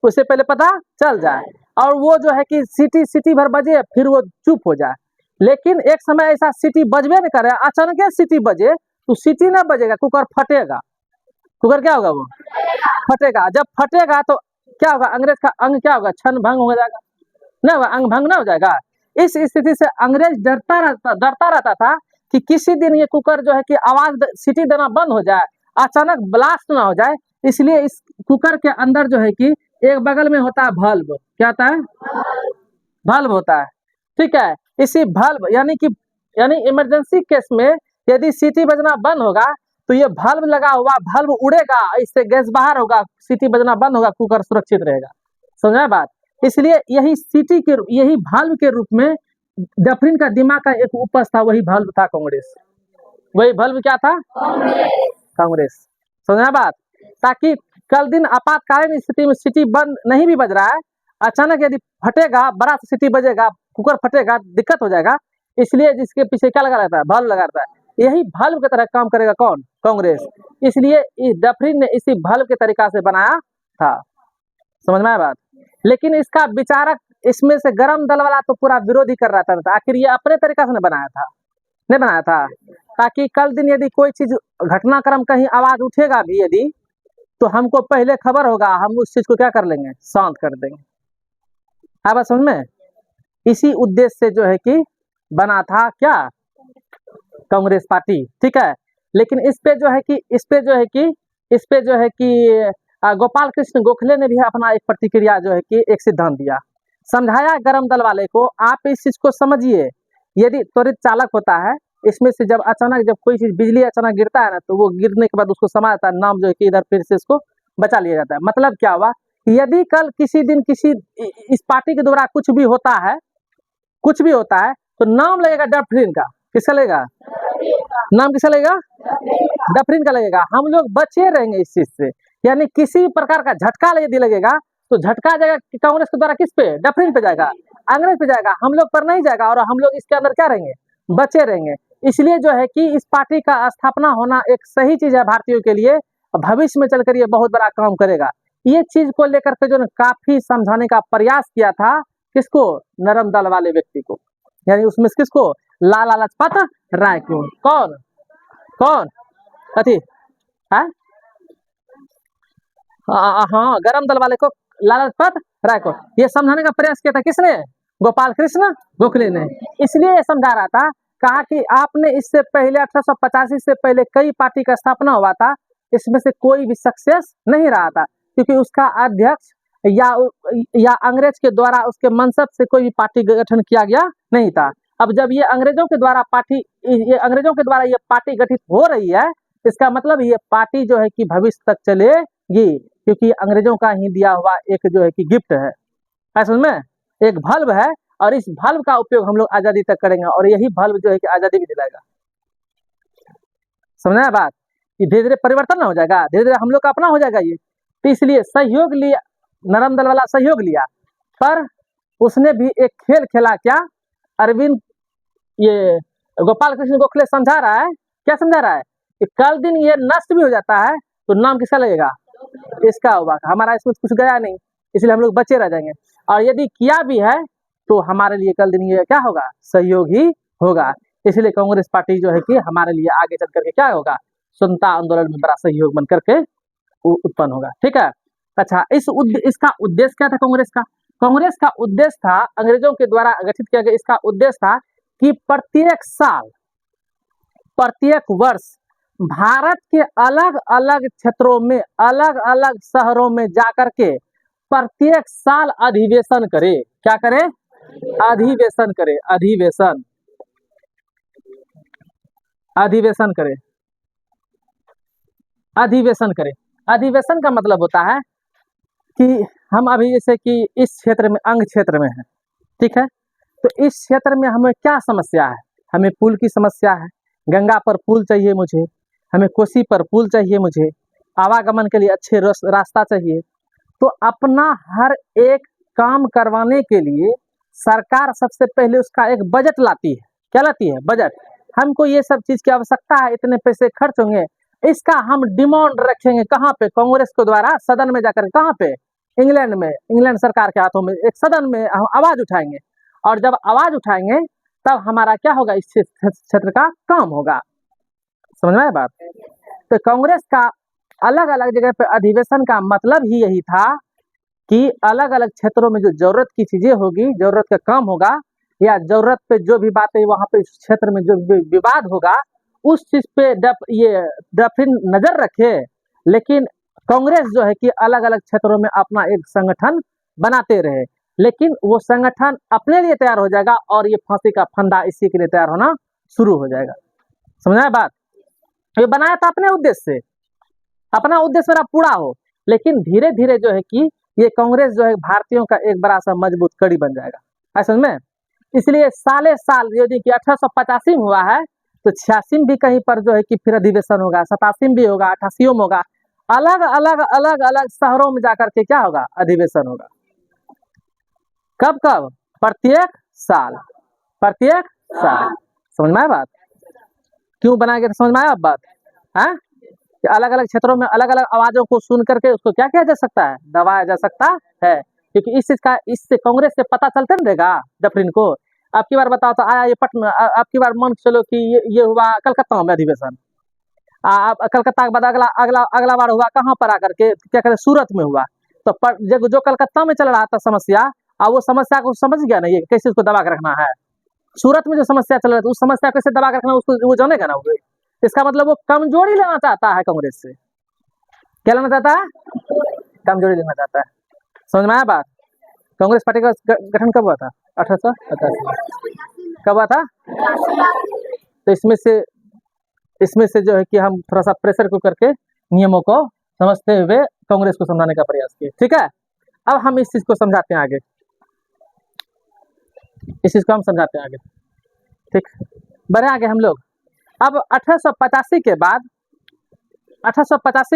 उससे पहले पता चल जाए। और वो जो है कि सीटी भर बजे फिर वो चुप हो जाए। लेकिन एक समय ऐसा सीटी बजबे नहीं करे, अचानक सीटी बजे तो सीटी ना बजेगा, कुकर फटेगा। कुकर क्या होगा? वो फटेगा। जब फटेगा तो क्या होगा? अंग्रेज का अंग क्या होगा? छन भंग हो जाएगा, ना होगा? अंग भंग ना हो जाएगा। इस स्थिति से अंग्रेज डरता रहता था कि किसी दिन ये कुकर जो है कि आवाज सीटी देना बंद हो जाए, अचानक ब्लास्ट ना हो जाए। इसलिए इस कुकर के अंदर जो है कि एक बगल में होता है भल्ब। क्या होता है? भल्ब होता है, ठीक है। इसी भल्ब यानी इमरजेंसी केस में यदि सीटी बजना बंद होगा तो ये भल्ब लगा हुआ भल्ब उड़ेगा, इससे गैस बाहर होगा, सीटी बजना बंद होगा, कुकर सुरक्षित रहेगा। समझा बात? इसलिए यही भल्ब के रूप में डफरिन का दिमाग का एक उपज था, वही भल्ब था कांग्रेस। वही भल्ब क्या था? कांग्रेस। समझा बात? ताकि कल दिन आपातकालीन स्थिति में सीटी बंद नहीं भी बज रहा है, अचानक यदि फटेगा, बड़ा सा सीटी बजेगा, कुकर फटेगा, दिक्कत हो जाएगा। इसलिए जिसके पीछे क्या लगा रहता है? भल्ब लगा रहता है। यही भल्व की तरह काम करेगा कौन? कांग्रेस। इसलिए इस डफरिन ने इसी भल्व के तरीका से बनाया था। समझ में आया बात? लेकिन इसका विचारक इसमें से गरम दल वाला तो पूरा विरोध ही कर रहा था। आखिर ये अपने तरीका से नहीं बनाया था, नहीं बनाया था, ताकि कल दिन यदि कोई चीज घटनाक्रम कहीं आवाज उठेगा भी यदि, तो हमको पहले खबर होगा, हम उस चीज को क्या कर लेंगे? शांत कर देंगे। है बात समझ में? इसी उद्देश्य से जो है कि बना था क्या? कांग्रेस पार्टी। ठीक है। लेकिन इस पे जो है कि गोपाल कृष्ण गोखले ने भी अपना एक प्रतिक्रिया जो है कि एक सिद्धांत दिया, समझाया गरम दल वाले को। आप इस चीज को समझिए, यदि त्वरित चालक होता है, इसमें से जब अचानक जब कोई चीज बिजली अचानक गिरता है ना, तो वो गिरने के बाद उसको समा जाता है, नाम जो है कि इधर फिर से इसको बचा लिया जाता है। मतलब क्या हुआ? यदि कल किसी दिन इस पार्टी के द्वारा कुछ भी होता है, तो नाम लगेगा डफरिन का। किसका लगेगा? नाम किसका लगेगा? डफरिन का लगेगा। हम लोग बचे रहेंगे इस चीज से। यानी किसी प्रकार का झटका यदि लगेगा, तो झटका जाएगा कांग्रेस के द्वारा किस पे? डफरिन पे जाएगा, अंग्रेज पे जाएगा, हम लोग पर नहीं जाएगा, और हम लोग इसके अंदर क्या रहेंगे? बचे रहेंगे। इसलिए जो है कि इस पार्टी का स्थापना होना एक सही चीज है भारतीयों के लिए। भविष्य में चलकर ये बहुत बड़ा काम करेगा। ये चीज को लेकर के जो काफी समझाने का प्रयास किया था, किसको? नरम दल वाले व्यक्ति को। यानी उसमें किसको? लाला लाजपत राय को। कौन कौन अति हाँ, गरम दल वाले को, लाला लाजपत राय को। ये समझाने का प्रयास किया था किसने? गोपाल कृष्ण गोखले ने। इसलिए ये समझा रहा था, कहा कि आपने इससे पहले 1885 से पहले कई पार्टी का स्थापना हुआ था, इसमें से कोई भी सक्सेस नहीं रहा था, क्योंकि उसका अध्यक्ष या अंग्रेज के द्वारा उसके मनसब से कोई भी पार्टी गठन किया गया नहीं था। अब जब ये अंग्रेजों के द्वारा ये पार्टी गठित हो रही है, इसका मतलब ये पार्टी जो है कि भविष्य तक चलेगी, क्योंकि अंग्रेजों का ही दिया हुआ एक जो है कि गिफ्ट है। असल में एक भल्व है, और इस भल्व का उपयोग हम लोग आजादी तक करेंगे, और यही भल्व जो है कि आजादी भी दिलाएगा। समझना है बात? कि धीरे धीरे परिवर्तन ना हो जाएगा, धीरे धीरे हम लोग का अपना हो जाएगा ये। तो इसलिए सहयोग लिया, नरम दल वाला सहयोग लिया, पर उसने भी एक खेल खेला। क्या? अरविंद ये गोपाल कृष्ण गोखले समझा रहा है, क्या समझा रहा है? कि कल दिन ये नष्ट भी हो जाता है, तो नाम किसका लगेगा? इसका होगा। हमारा इसमें कुछ गया नहीं, इसलिए हम लोग बचे रह जाएंगे। और यदि किया भी है, तो हमारे लिए कल दिन ये क्या होगा? सहयोग ही होगा। इसलिए कांग्रेस पार्टी जो है कि हमारे लिए आगे चल करके क्या होगा? स्वतंत्रता आंदोलन में बड़ा सहयोग बन करके उत्पन्न होगा। ठीक है। अच्छा, इसका उद्देश्य क्या था कांग्रेस का? कांग्रेस का उद्देश्य था, अंग्रेजों के द्वारा गठित किया गया इसका उद्देश्य था कि प्रत्येक साल, प्रत्येक वर्ष भारत के अलग अलग क्षेत्रों में, अलग अलग शहरों में जाकर के प्रत्येक साल अधिवेशन करे। क्या करे? अधिवेशन करे। अधिवेशन करे। अधिवेशन करे। अधिवेशन का मतलब होता है कि हम अभी जैसे कि इस क्षेत्र में, अंग क्षेत्र में है, ठीक है, तो इस क्षेत्र में हमें क्या समस्या है? हमें पुल की समस्या है, गंगा पर पुल चाहिए मुझे, हमें कोसी पर पुल चाहिए मुझे, आवागमन के लिए अच्छे रास्ता चाहिए। तो अपना हर एक काम करवाने के लिए सरकार सबसे पहले उसका एक बजट लाती है। क्या लाती है? बजट। हमको ये सब चीज की आवश्यकता है, इतने पैसे खर्च होंगे, इसका हम डिमांड रखेंगे कहाँ पे? कांग्रेस के द्वारा सदन में जाकर, कहाँ पे? इंग्लैंड में, इंग्लैंड सरकार के हाथों में एक सदन में हम आवाज उठाएंगे, और जब आवाज उठाएंगे तब हमारा क्या होगा? इस क्षेत्र का काम होगा। समझ में आया बात? तो कांग्रेस का अलग अलग जगह पे अधिवेशन का मतलब ही यही था कि अलग अलग क्षेत्रों में जो जरूरत की चीजें होगी, जरूरत का काम होगा, या जरूरत पे जो भी बातें वहां पे इस क्षेत्र में जो विवाद होगा, उस चीज पे ये डफरिन नजर रखे। लेकिन कांग्रेस जो है कि अलग अलग क्षेत्रों में अपना एक संगठन बनाते रहे, लेकिन वो संगठन अपने लिए तैयार हो जाएगा, और ये फांसी का फंदा इसी के लिए तैयार होना शुरू हो जाएगा। समझा बात? ये बनाया था अपने उद्देश्य से, अपना उद्देश्य मेरा पूरा हो, लेकिन धीरे धीरे जो है कि ये कांग्रेस जो है भारतीयों का एक बड़ा सा मजबूत कड़ी बन जाएगा। ऐसा में इसलिए साले साल यदि कि 1885 में हुआ है, तो 86 में भी कहीं पर जो है कि फिर अधिवेशन होगा, 87 में भी होगा, 88 में होगा, अलग अलग शहरों में जाकर के क्या होगा? अधिवेशन होगा। कब कब? प्रत्येक साल, प्रत्येक साल। समझ में आया बात? क्यों बनाया गया था, समझ में आया अब बात है? कि अलग अलग क्षेत्रों में अलग अलग आवाजों को सुन करके उसको क्या किया जा सकता है, दबाया जा सकता है। क्योंकि इस चीज का इससे कांग्रेस से पता चलते ना देगा डफरिन को। अब की बार बताओ तो आया ये पटना, अब की बार मान चलो कि ये हुआ कलकत्ता में अधिवेशन, अब कलकत्ता के बाद अगला अगला अगला बार हुआ कहाँ पर आकर के, क्या कहते हैं, सूरत में हुआ। तो जो कलकत्ता में चल रहा था समस्या, अब वो समस्या को समझ गया ना ये कैसे उसको दबा के रखना है। सूरत में जो समस्या चल रहा है उस समस्या को कैसे दबा के रखना उसको वो जानेगा ना वो। इसका मतलब वो कमजोरी लेना चाहता है कांग्रेस से। क्या लेना चाहता है? कमजोरी लेना चाहता है। समझ में आया बात? कांग्रेस पार्टी का गठन कब हुआ था? 1888। कब हुआ था? तो इसमें से जो है कि हम थोड़ा सा प्रेशर को करके नियमों को समझते हुए कांग्रेस को समझाने का प्रयास किए। ठीक है, अब हम इस चीज को समझाते हैं आगे, इस चीज को हम समझाते हैं आगे। ठीक, बढ़े आगे हम लोग। अब 1885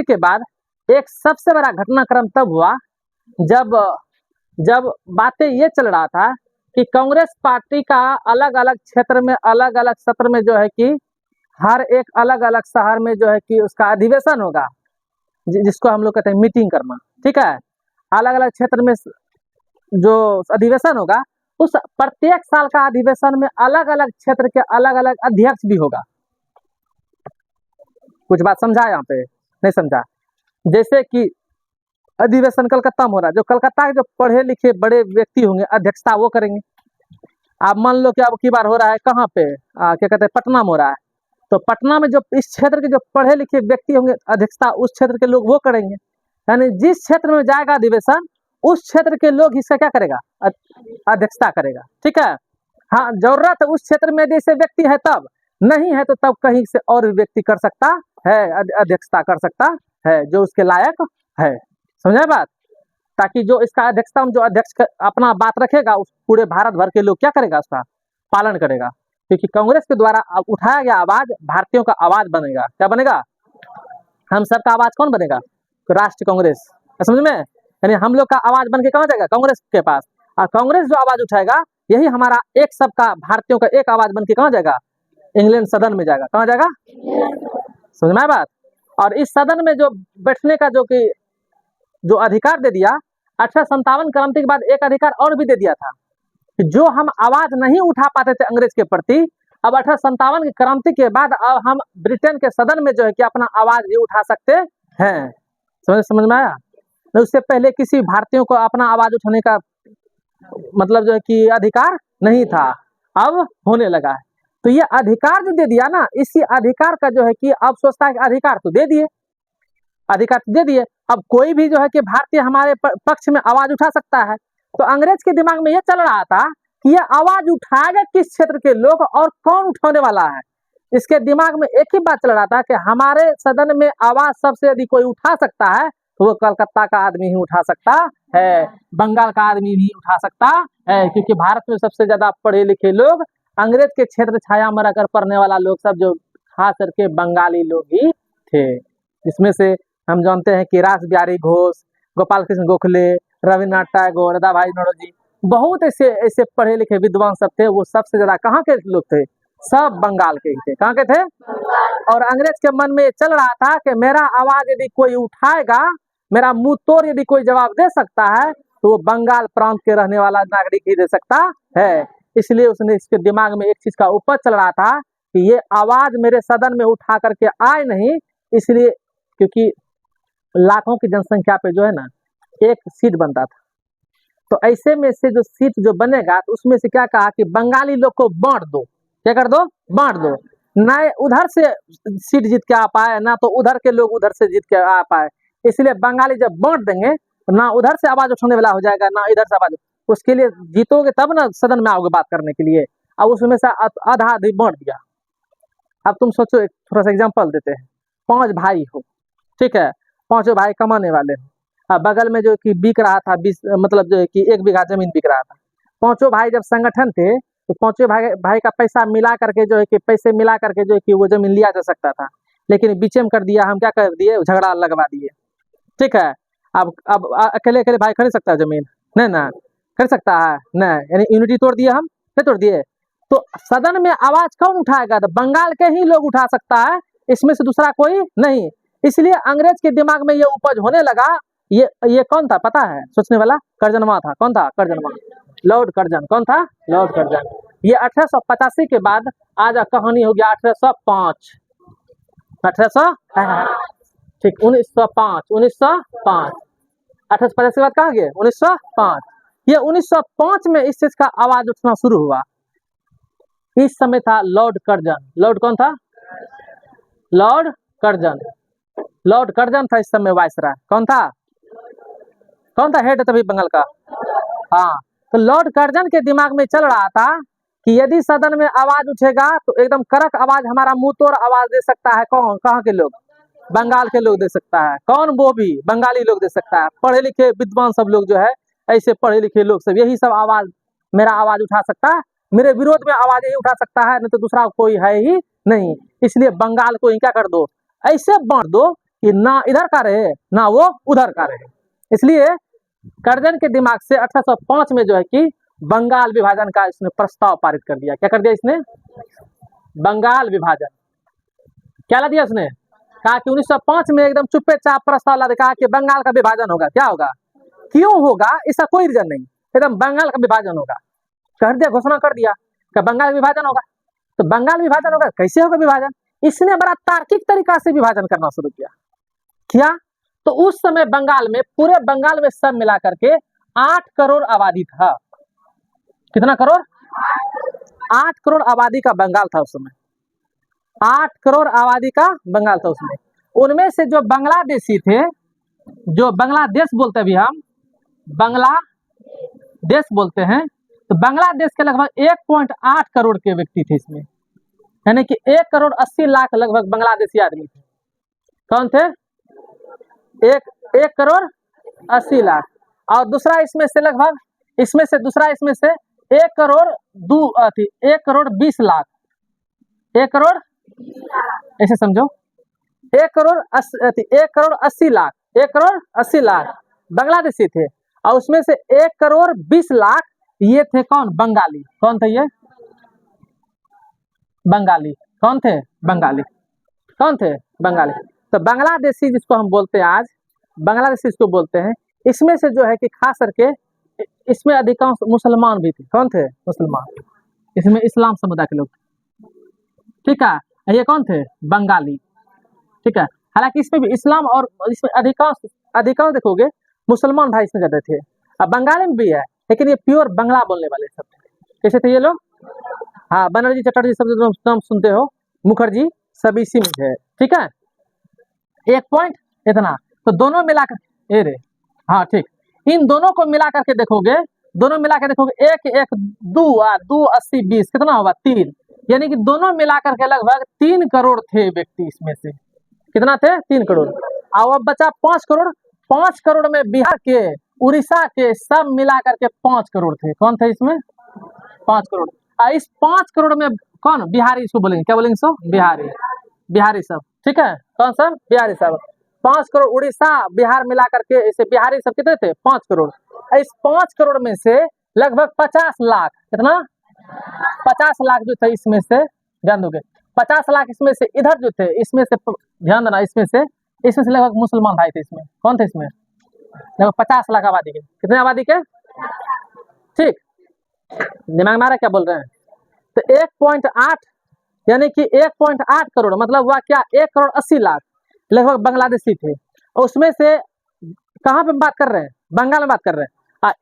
के बाद एक सबसे बड़ा घटनाक्रम तब हुआ जब बातें ये चल रहा था कि कांग्रेस पार्टी का अलग अलग क्षेत्र में अलग अलग सत्र में जो है कि हर एक अलग अलग शहर में जो है कि उसका अधिवेशन होगा, जिसको हम लोग कहते हैं मीटिंग करना। ठीक है, अलग अलग क्षेत्र में जो अधिवेशन होगा, उस प्रत्येक साल का अधिवेशन में अलग अलग क्षेत्र के अलग अलग अध्यक्ष भी होगा। कुछ बात समझा यहाँ पे? नहीं समझा? जैसे कि अधिवेशन कलकत्ता में हो रहा है, जो कलकत्ता के जो पढ़े लिखे बड़े व्यक्ति होंगे अध्यक्षता वो करेंगे। आप मान लो कि अब की बार हो रहा है कहाँ पे, क्या कहते हैं, पटना में हो रहा है, तो पटना में जो इस क्षेत्र के जो पढ़े लिखे व्यक्ति होंगे अध्यक्षता उस क्षेत्र के लोग वो करेंगे। यानी जिस क्षेत्र में जाएगा अधिवेशन उस क्षेत्र के लोग इसका क्या करेगा, अध्यक्षता करेगा। ठीक है, हाँ, जरूरत उस क्षेत्र में जैसे व्यक्ति है तब, नहीं है तो तब कहीं से और भी व्यक्ति कर सकता है, अध्यक्षता कर सकता है जो उसके लायक है। समझे बात? ताकि जो इसका अध्यक्षता जो अध्यक्ष अपना बात रखेगा उस पूरे भारत भर के लोग क्या करेगा, उसका पालन करेगा। क्योंकि कांग्रेस के द्वारा उठाया गया आवाज भारतीयों का आवाज बनेगा। क्या बनेगा? हम सबका आवाज कौन बनेगा? राष्ट्रीय कांग्रेस। समझ में? यानी हम लोग का आवाज बन के कहाँ जाएगा? कांग्रेस के पास। और कांग्रेस जो आवाज उठाएगा यही हमारा एक सबका भारतीयों का एक आवाज बन के कहाँ जाएगा? इंग्लैंड सदन में जाएगा। कहाँ जाएगा? समझ में आया बात? और इस सदन में जो बैठने का जो अधिकार दे दिया 1857 क्रांति के बाद, एक अधिकार और भी दे दिया था कि जो हम आवाज नहीं उठा पाते थे अंग्रेज के प्रति, अब 1857 की क्रांति के बाद अब हम ब्रिटेन के सदन में जो है कि अपना आवाज भी उठा सकते हैं। समझ में आया? उससे पहले किसी भारतीयों को अपना आवाज उठाने का मतलब जो है कि अधिकार नहीं था, अब होने लगा है। तो ये अधिकार जो दे दिया ना, इसी अधिकार का जो है कि अब सोचता है कि अधिकार तो दे दिए, अधिकार तो दे दिए, अब कोई भी जो है कि भारतीय हमारे पक्ष में आवाज उठा सकता है। तो अंग्रेज के दिमाग में ये चल रहा था कि ये आवाज उठाएगा किस क्षेत्र के लोग और कौन उठाने वाला है। इसके दिमाग में एक ही बात चल रहा था कि हमारे सदन में आवाज सबसे यदि कोई उठा सकता है तो वो कलकत्ता का आदमी ही उठा सकता है, बंगाल का आदमी भी उठा सकता है। क्योंकि भारत में सबसे ज्यादा पढ़े लिखे लोग अंग्रेज के क्षेत्र छाया में रहकर पढ़ने वाला लोग सब जो खास करके बंगाली लोग ही थे। इसमें से हम जानते हैं कि रास बिहारी घोष, गोपाल कृष्ण गोखले, रविन्द्रनाथ टैगोर, दादा भाई नौरोजी, बहुत ऐसे पढ़े लिखे विद्वान सब थे। वो सबसे ज्यादा कहाँ के लोग थे? सब बंगाल के ही थे। कहाँ के थे? और अंग्रेज के मन में चल रहा था कि मेरा आवाज यदि कोई उठाएगा, मेरा मुंह तोड़ यदि कोई जवाब दे सकता है तो वो बंगाल प्रांत के रहने वाला नागरिक ही दे सकता है। इसलिए उसने इसके दिमाग में एक चीज का उपज चल रहा था कि ये आवाज मेरे सदन में उठा करके आए नहीं, इसलिए क्योंकि लाखों की जनसंख्या पे जो है ना एक सीट बनता था, तो ऐसे में से जो सीट जो बनेगा तो उसमें से क्या कहा कि बंगाली लोग को बांट दो। क्या कर दो? बांट दो। ना उधर से सीट जीत के आ पाए ना तो उधर के लोग उधर से जीत के आ पाए, इसलिए बंगाली जब बांट देंगे तो ना उधर से आवाज उठाने वाला हो जाएगा ना इधर से आवाज। उसके लिए जीतोगे तब ना सदन में आओगे बात करने के लिए। अब उसमें से आधा आधी बांट दिया। अब तुम सोचो, एक थोड़ा सा एग्जाम्पल देते हैं। 5 भाई हो, ठीक है, 5 भाई कमाने वाले हो। अब बगल में जो कि बिक रहा था 20 मतलब जो है कि 1 बीघा जमीन बिक रहा था। 5 भाई जब संगठन थे तो 5 भाई का पैसा मिला करके जो है कि पैसे मिला करके जो है कि वो जमीन लिया जा सकता था, लेकिन बीच में कर दिया, हम क्या कर दिए, झगड़ा लगवा दिए। ठीक है, अब अकेले अकेले भाई खरीद सकता है जमीन? नहीं ना, खरीद सकता है नहीं, यानी यूनिटी तोड़ दिए हम, नहीं तोड़ दिए। तो सदन में आवाज कौन उठाएगा? तो बंगाल के ही लोग उठा सकता है, इसमें से दूसरा कोई नहीं। इसलिए अंग्रेज के दिमाग में ये उपज होने लगा। ये कौन था पता है सोचने वाला? कर्जनवा था। कौन था कर्जनवा? Lord Curzon. कौन था? Lord Curzon. ये 1885 के बाद आज कहानी हो गया 1805। 1800 ठीक 1905 1885 के बाद कहाँ गए? 1905। ये 1905 में इस चीज का आवाज उठना शुरू हुआ। इस समय था लॉर्ड कर्जन। लॉर्ड कौन था? Lord Curzon. लॉर्ड कर्जन था इस समय वायसराय। कौन था? कौन था हेड तभी बंगाल का? हाँ, तो लॉर्ड कर्जन के दिमाग में चल रहा था कि यदि सदन में आवाज उठेगा तो एकदम कड़क आवाज, हमारा मुंह तोड़ आवाज दे सकता है कौन? कहाँ के लोग? बंगाल के लोग दे सकता है। कौन? वो भी बंगाली लोग दे सकता है। पढ़े लिखे विद्वान सब लोग जो है, ऐसे पढ़े लिखे लोग सब, यही सब आवाज, मेरा आवाज उठा सकता है, मेरे विरोध में आवाज यही उठा सकता है, नहीं तो दूसरा कोई है ही नहीं। इसलिए बंगाल को क्या कर दो, ऐसे बांट दो कि ना इधर का रहे ना वो उधर का रहे। इसलिए कर्जन के दिमाग से 1805 में जो है कि बंगाल विभाजन का इसने प्रस्ताव पारित कर दिया। क्या कर दिया इसने? बंगाल विभाजन। क्या ला दिया उसने? कहा कि 1905 में एकदम चुप्पे चाप प्रस्ताव ला दिया, कहा कि बंगाल का विभाजन होगा। क्या होगा? क्यों होगा? इसका कोई रीजन नहीं, एकदम बंगाल का विभाजन होगा। कर दिया, घोषणा कर दिया कि बंगाल विभाजन होगा। तो बंगाल विभाजन होगा, कैसे होगा विभाजन? इसने बड़ा तार्किक तरीका से विभाजन करना शुरू किया। क्या? तो उस समय बंगाल में, पूरे बंगाल में सब मिला करके 8 करोड़ आबादी था। कितना करोड़? 8 करोड़ आबादी का बंगाल था उस समय। 8 करोड़ आबादी का बंगाल था उसमें। उनमें से जो बांग्लादेशी थे, जो बांग्लादेश बोलते भी हम बांग्लादेश बोलते हैं, तो बांग्लादेश के लगभग 1.8 करोड़ के व्यक्ति थे इसमें, यानी कि 1 करोड़ 80 लाख लगभग बांग्लादेशी आदमी थे। कौन थे? 1 करोड़ 80 लाख। और दूसरा इसमें से लगभग, दूसरा इसमें से 1 करोड़ 1 करोड़ 20 लाख, 1 करोड़, ऐसे समझो, 1 करोड़ 80 लाख, 1 करोड़ 80 लाख बांग्लादेशी थे। और उसमें से 1 करोड़ 20 लाख ये थे कौन? बंगाली। कौन थे ये? बंगाली। कौन थे? बंगाली। कौन थे? बंगाली। तो बांग्लादेशी जिसको हम बोलते हैं आज, बांग्लादेशी इसको बोलते हैं। इसमें से जो है कि खास करके इसमें अधिकांश मुसलमान भी थे। कौन थे? मुसलमान। इसमें इस्लाम समुदाय के लोग, ठीक है। ये कौन थे? बंगाली, ठीक है। हालांकि इसमें भी इस्लाम और इसमें अधिकांश देखोगे मुसलमान भाई इसमें ज्यादा थे। अब बंगाली में भी है, लेकिन ये प्योर बंगला बोलने वाले सब थे। कैसे थे ये लोग? हाँ, बनर्जी चटर्जी सब जो नाम सुनते हो, मुखर्जी, सब इसी में थे, ठीक है। 1 पॉइंट इतना। तो दोनों मिलाकर, हाँ ठीक, इन दोनों को मिला करके देखोगे, 1 1 2 2 80 20 कितना होगा? 3, यानी कि दोनों मिला करके लगभग 3 करोड़ थे व्यक्ति इसमें से। कितना थे? 3 करोड़। और अब बचा 5 करोड़। 5 करोड़ में बिहार के, उड़ीसा के सब मिला करके 5 करोड़ थे। कौन थे इसमें? 5 करोड़। और इस 5 करोड़ में कौन? बिहारी इसको बोलेंगे। क्या बोलेंगे सो? बिहारी सब, ठीक है। कौन सब? बिहारी सब। 5 करोड़ उड़ीसा बिहार मिला करके ऐसे बिहारी सब कितने थे? 5 करोड़। इस 5 करोड़ में से लगभग 50 लाख, कितना? 50 लाख जो थे इसमें से, ध्यान दोगे, 50 लाख इसमें से इधर जो थे, इसमें से ध्यान देना, इसमें से लगभग मुसलमान भाई थे इसमें। कौन थे इसमें? लगभग 50 लाख आबादी के। कितने आबादी के? ठीक, दिमाग में आ रहा है क्या बोल रहे हैं? तो 1.8 यानी कि 1.8 करोड़ मतलब हुआ क्या? 1 करोड़ 80 लाख लगभग बांग्लादेशी थे। और उसमें से कहाँ पे बात कर रहे हैं? बंगाल में बात कर रहे हैं।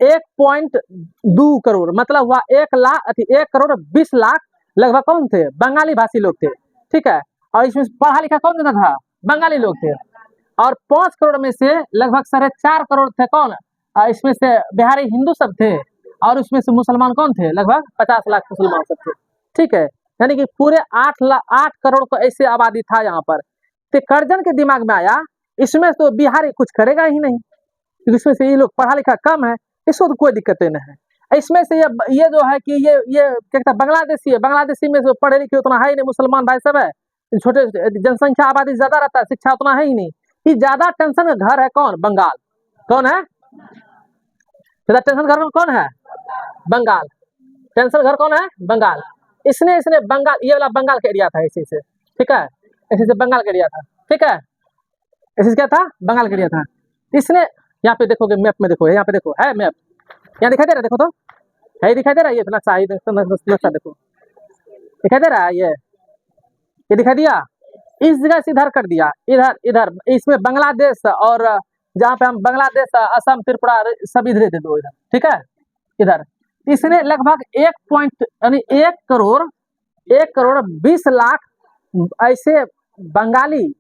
1.2 करोड़ मतलब हुआ 1 करोड़ 20 लाख लगभग कौन थे? बंगाली भाषी लोग थे, ठीक है। और इसमें पढ़ा लिखा कौन देता था? बंगाली लोग थे। और 5 करोड़ में से लगभग 4.5 करोड़ थे कौन? इसमें से बिहारी हिंदू सब थे। और उसमें से मुसलमान कौन थे? लगभग 50 लाख मुसलमान सब थे, ठीक है। यानी कि पूरे 8 करोड़ को ऐसे आबादी था यहाँ पर। तो कर्जन के दिमाग में आया इसमें तो बिहारी कुछ करेगा ही नहीं, क्योंकि इसमें से ये लोग पढ़ा लिखा कम है, इसको तो कोई दिक्कतें नहीं है। इसमें से ये जो है कि ये क्या कहता है, बांग्लादेशी है। बांग्लादेशी में से पढ़े लिखे उतना है ही नहीं, मुसलमान भाई सब है, छोटे जनसंख्या आबादी ज्यादा रहता है, शिक्षा उतना है ही नहीं। ये ज्यादा टेंशन का घर है कौन? बंगाल। कौन है ज्यादा टेंशन घर में? कौन है? बंगाल। टेंशन घर कौन है? बंगाल। इसने इसने बंगाल, ये वाला बंगाल का एरिया था इसी से, ठीक है, इसी से बंगाल का एरिया था, ठीक है, इसी से क्या था, बंगाल का एरिया था। इसने यहाँ पे देखोगे मैप में, देखो यहाँ पे देखो है मैप, यहाँ दिखाई दे रहा है, देखो तो है, दिखाई दे रहा है, ये नक्शा, नक्शा देखो, दिखाई दे रहा है, ये दिखाई दिया, इस जगह से इधर कर दिया, इधर इधर इसमें बांग्लादेश, और जहाँ पे हम बांग्लादेश, असम, त्रिपुरा सब इधर थे दो इधर, ठीक है, इधर इसने लगभग 1.20 लाख ऐसे बंगाली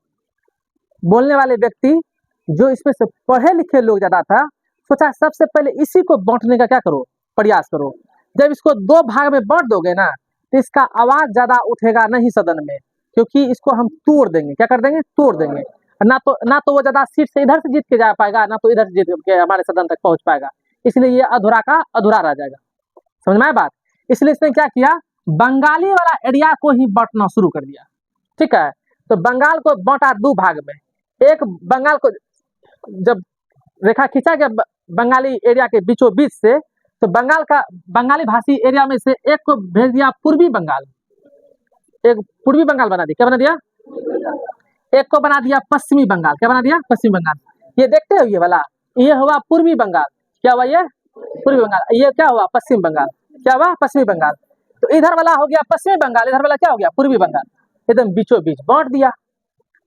बोलने वाले व्यक्ति, जो इसमें से पढ़े लिखे लोग ज्यादा था, सोचा सबसे पहले इसी को बांटने का क्या करो, प्रयास करो। जब इसको दो भाग में बांट दोगे ना, तो इसका आवाज ज्यादा उठेगा नहीं सदन में, क्योंकि इसको हम तोड़ देंगे, क्या कर देंगे, तोड़ देंगे, ना तो वो ज्यादा सीट से इधर से जीत के जा पाएगा, ना तो इधर से जीत के हमारे सदन तक पहुंच पाएगा, इसलिए ये अधूरा का अधूरा रह जाएगा। समझ में आया बात? इसलिए इसने क्या किया, बंगाली वाला एरिया को ही बांटना शुरू कर दिया, ठीक है। तो बंगाल को बांटा दो भाग में, एक बंगाल को जब रेखा खींचा गया बंगाली एरिया के बीचों बीच से, तो बंगाल का बंगाली भाषी एरिया में से एक को भेज दिया पूर्वी बंगाल, एक पूर्वी बंगाल बना दिया, क्या बना दिया, एक को बना दिया पश्चिमी बंगाल, क्या बना दिया, पश्चिमी बंगाल। ये देखते हो, ये वाला ये हुआ पूर्वी बंगाल, क्या हुआ, ये पूर्वी बंगाल, ये क्या हुआ, पश्चिम बंगाल, क्या हुआ, पश्चिमी बंगाल। तो इधर वाला हो गया पश्चिमी बंगाल, इधर वाला क्या हो गया, पूर्वी बंगाल, एकदम बीचों बीच बांट दिया।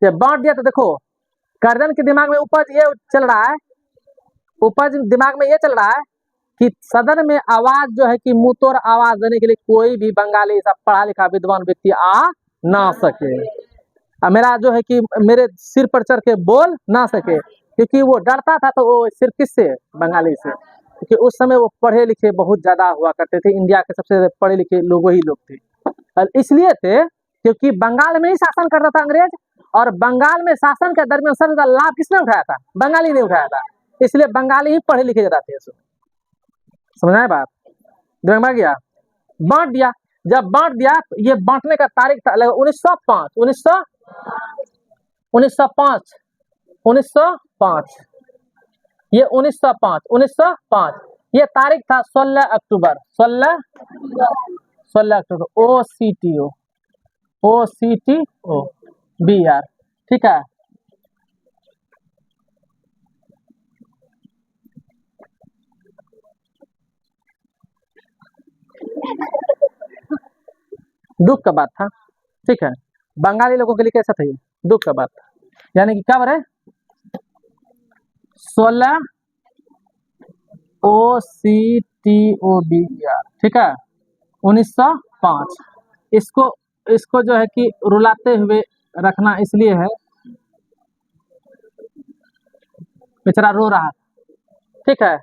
जब बांट दिया तो देखो, गर्दन के दिमाग में उपज ये चल रहा है, उपज दिमाग में ये चल रहा है कि सदन में आवाज जो है कि मुंह तोड़ आवाज देने के लिए कोई भी बंगाली सब पढ़ा लिखा विद्वान व्यक्ति आ ना सके, मेरा जो है कि मेरे सिर पर चढ़ के बोल ना सके, क्योंकि वो डरता था, तो वो सिर्फ किससे, बंगाली से, क्योंकि उस समय वो पढ़े लिखे बहुत ज्यादा हुआ करते थे, इंडिया के सबसे ज्यादा पढ़े लिखे लोग वही लोग थे, और इसलिए थे क्योंकि बंगाल में ही शासन करता था अंग्रेज, और बंगाल में शासन के दरमियान सबसे ज्यादा लाभ किसने उठाया था, बंगाली ने उठाया था, इसलिए बंगाली ही पढ़े लिखे ज्यादा थे। समझना है बात, दिमाग में आ गया। बांट दिया, जब बांट दिया तो ये बांटने का तारीख था 1905 ये 1905 ये तारीख था 16 अक्टूबर OCTO BR, ठीक है। दुख का बात था, ठीक है, बंगाली लोगों के लिए कैसा था, ये दुख का बात था, यानी कि क्या बरे 16 OCTOBER, ठीक है, 1905। इसको जो है कि रुलाते हुए रखना इसलिए है, बेचारा रो रहा, ठीक है,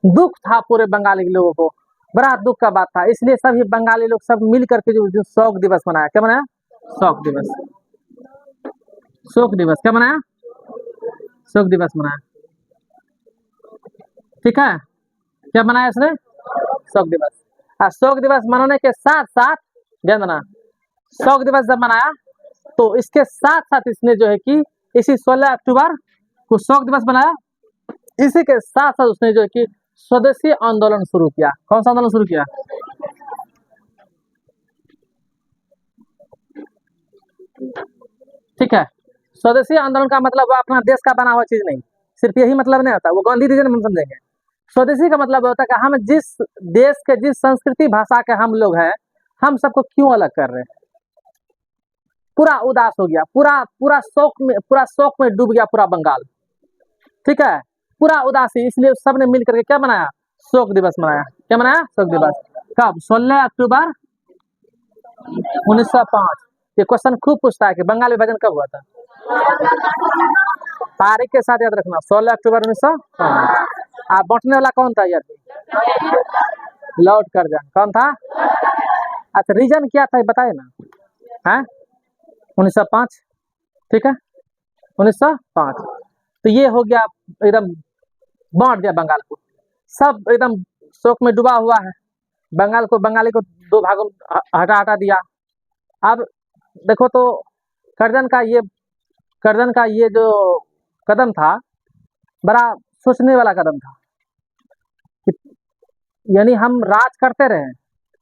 दुख था पूरे बंगाली लोगों को, बड़ा दुख का बात था, इसलिए सभी बंगाली लोग सब मिल करके जो शोक दिवस मनाया, क्या मनाया, शोक दिवस, क्या मनाया, शोक दिवस मनाया, ठीक है, क्या मनाया इसने, शोक दिवस। शोक दिवस मनाने के साथ साथ ध्यान देना, शोक दिवस जब मनाया तो इसके साथ साथ इसने जो है कि इसी 16 अक्टूबर को शोक दिवस बनाया, इसी के साथ साथ उसने जो है कि स्वदेशी आंदोलन शुरू किया। कौन सा आंदोलन शुरू किया, ठीक है, स्वदेशी आंदोलन का मतलब वो अपना देश का बना हुआ चीज नहीं, सिर्फ यही मतलब नहीं होता, वो गांधी जी ने हम समझेंगे। स्वदेशी का मतलब होता है कि हम जिस देश के, जिस संस्कृति भाषा के हम लोग हैं, हम सबको क्यों अलग कर रहे हैं, पूरा उदास हो गया, पूरा शोक में डूब गया पूरा बंगाल, ठीक है, पूरा उदासी, इसलिए सबने मिल करके क्या बनाया, शोक दिवस मनाया, क्या मनाया, शोक दिवस। कब, 16 अक्टूबर 1905। ये क्वेश्चन खूब पूछता है कि बंगाली विभाजन कब हुआ था, तारीख के साथ याद रखना, 16 अक्टूबर 1905। आप बांटने वाला कौन था यार, लॉर्ड कर्जन, कौन था, अच्छा रीजन क्या था बताए ना, है 1905, ठीक है, 1905। तो ये हो गया, एकदम बांट दिया बंगाल को, सब एकदम शोक में डूबा हुआ है, बंगाली को दो भागों हटा दिया। अब देखो तो कर्जन का ये जो कदम था, बड़ा सोचने वाला कदम था, यानी हम राज करते रहे,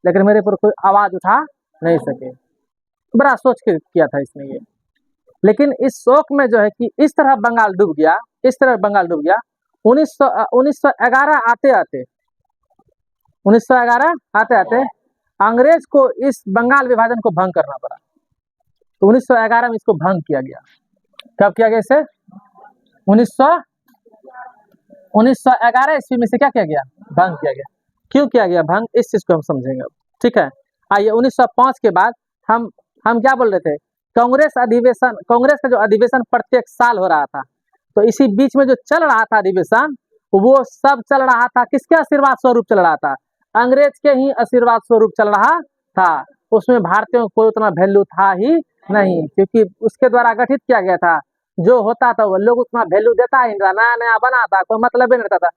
लेकिन मेरे पर कोई आवाज उठा नहीं सके। बड़ा सोच के किया था इसने ये। लेकिन इस शोक में जो है कि इस तरह बंगाल डूब गया, इस तरह बंगाल डूब गया। 1911 आते आते 1911 आते आते अंग्रेज को इस बंगाल विभाजन को भंग करना पड़ा। तो 1911 में इसको भंग किया गया। कब किया गया इसे? 1911 ईस्वी में से क्या किया गया? भंग किया गया। क्यों किया गया भंग, इस चीज को हम समझेंगे। ठीक है, आइए 1905 के बाद हम क्या बोल रहे थे? कांग्रेस का जो अधिवेशन प्रत्येक साल हो रहा था, तो इसी बीच में जो चल रहा था अधिवेशन, वो सब चल रहा था किसके आशीर्वाद स्वरूप चल रहा था? अंग्रेज के ही आशीर्वाद स्वरूप चल रहा था। उसमें भारतीयों को उतना वैल्यू था ही नहीं, क्योंकि उसके द्वारा गठित किया गया था। जो होता था वो लोग उतना वैल्यू देता ही नहीं, नया नया बना था, कोई मतलब ही नहीं रहता था।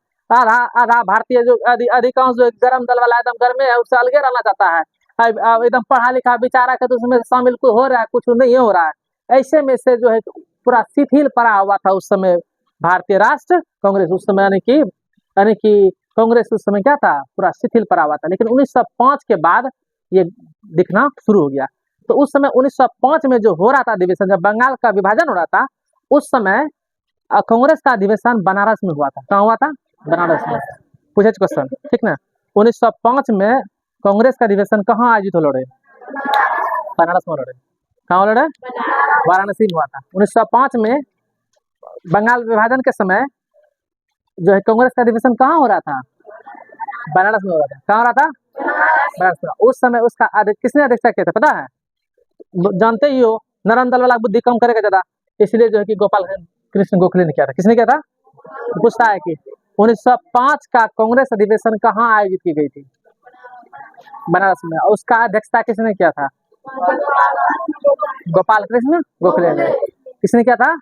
आधा भारतीय जो अधिकांश जो गरम दल वाला एकदम गर्मे है, उससे अलगे रहना चाहता है। एकदम पढ़ा लिखा विचारक है तो उसमें शामिल कुछ हो रहा है, कुछ नहीं हो रहा है। ऐसे में से जो है पूरा शिथिल पड़ा हुआ था उस समय भारतीय राष्ट्र कांग्रेस। उस समय यानी कि कांग्रेस उस समय क्या था? पूरा शिथिल पड़ा हुआ था। लेकिन 1905 के बाद ये दिखना शुरू हो गया। तो उस समय 1905 में जो हो रहा था अधिवेशन, जब बंगाल का विभाजन हो रहा था, उस समय कांग्रेस का अधिवेशन बनारस में हुआ था। कहाँ हुआ था? बनारस में। पूछे क्वेश्चन, ठीक ना? 1905 में कांग्रेस का अधिवेशन कहाँ आयोजित हो लड़े? बनारस में लड़े। कहाँ लड़े? वाराणसी में हुआ था। 1905 में बंगाल विभाजन के समय जो है कांग्रेस का अधिवेशन कहाँ हो रहा था? बनारस में हो रहा था। कहाँ हो रहा था? बनारस में। उस समय उसका किसने अध्यक्षता किया था पता है? जानते ही हो, नरम दल वाला बुद्धि कम करेगा ज्यादा, इसलिए जो है कि गोपाल कृष्ण गोखले ने किया था। किसने किया था? पूछता है कि 1905 का कांग्रेस अधिवेशन कहाँ आयोजित की गई थी? बनारस में। उसका अध्यक्षता किसने किया था? गोपाल कृष्ण गोखले ने। किसने किया था?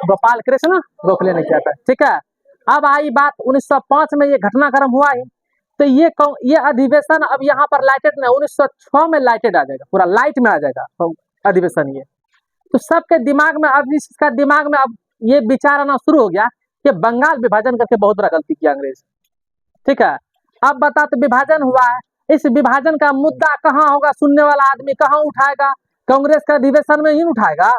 गोपाल कृष्ण गोखले ने किया था। ठीक है, अब आई बात 1905 में ये घटनाक्रम हुआ ही, तो ये अधिवेशन अब यहाँ पर लाइटेड नहीं, 1906 में लाइटेड आ जाएगा, पूरा लाइट में आ जाएगा तो अधिवेशन ये। तो सबके दिमाग में अब इसका दिमाग में अब ये विचार आना शुरू हो गया कि बंगाल विभाजन करके बहुत बड़ा गलती किया अंग्रेज। ठीक है, अब बता, तो विभाजन हुआ है, इस विभाजन का मुद्दा कहाँ होगा? सुनने वाला आदमी कहाँ उठाएगा? कांग्रेस का अधिवेशन में ही उठाएगा,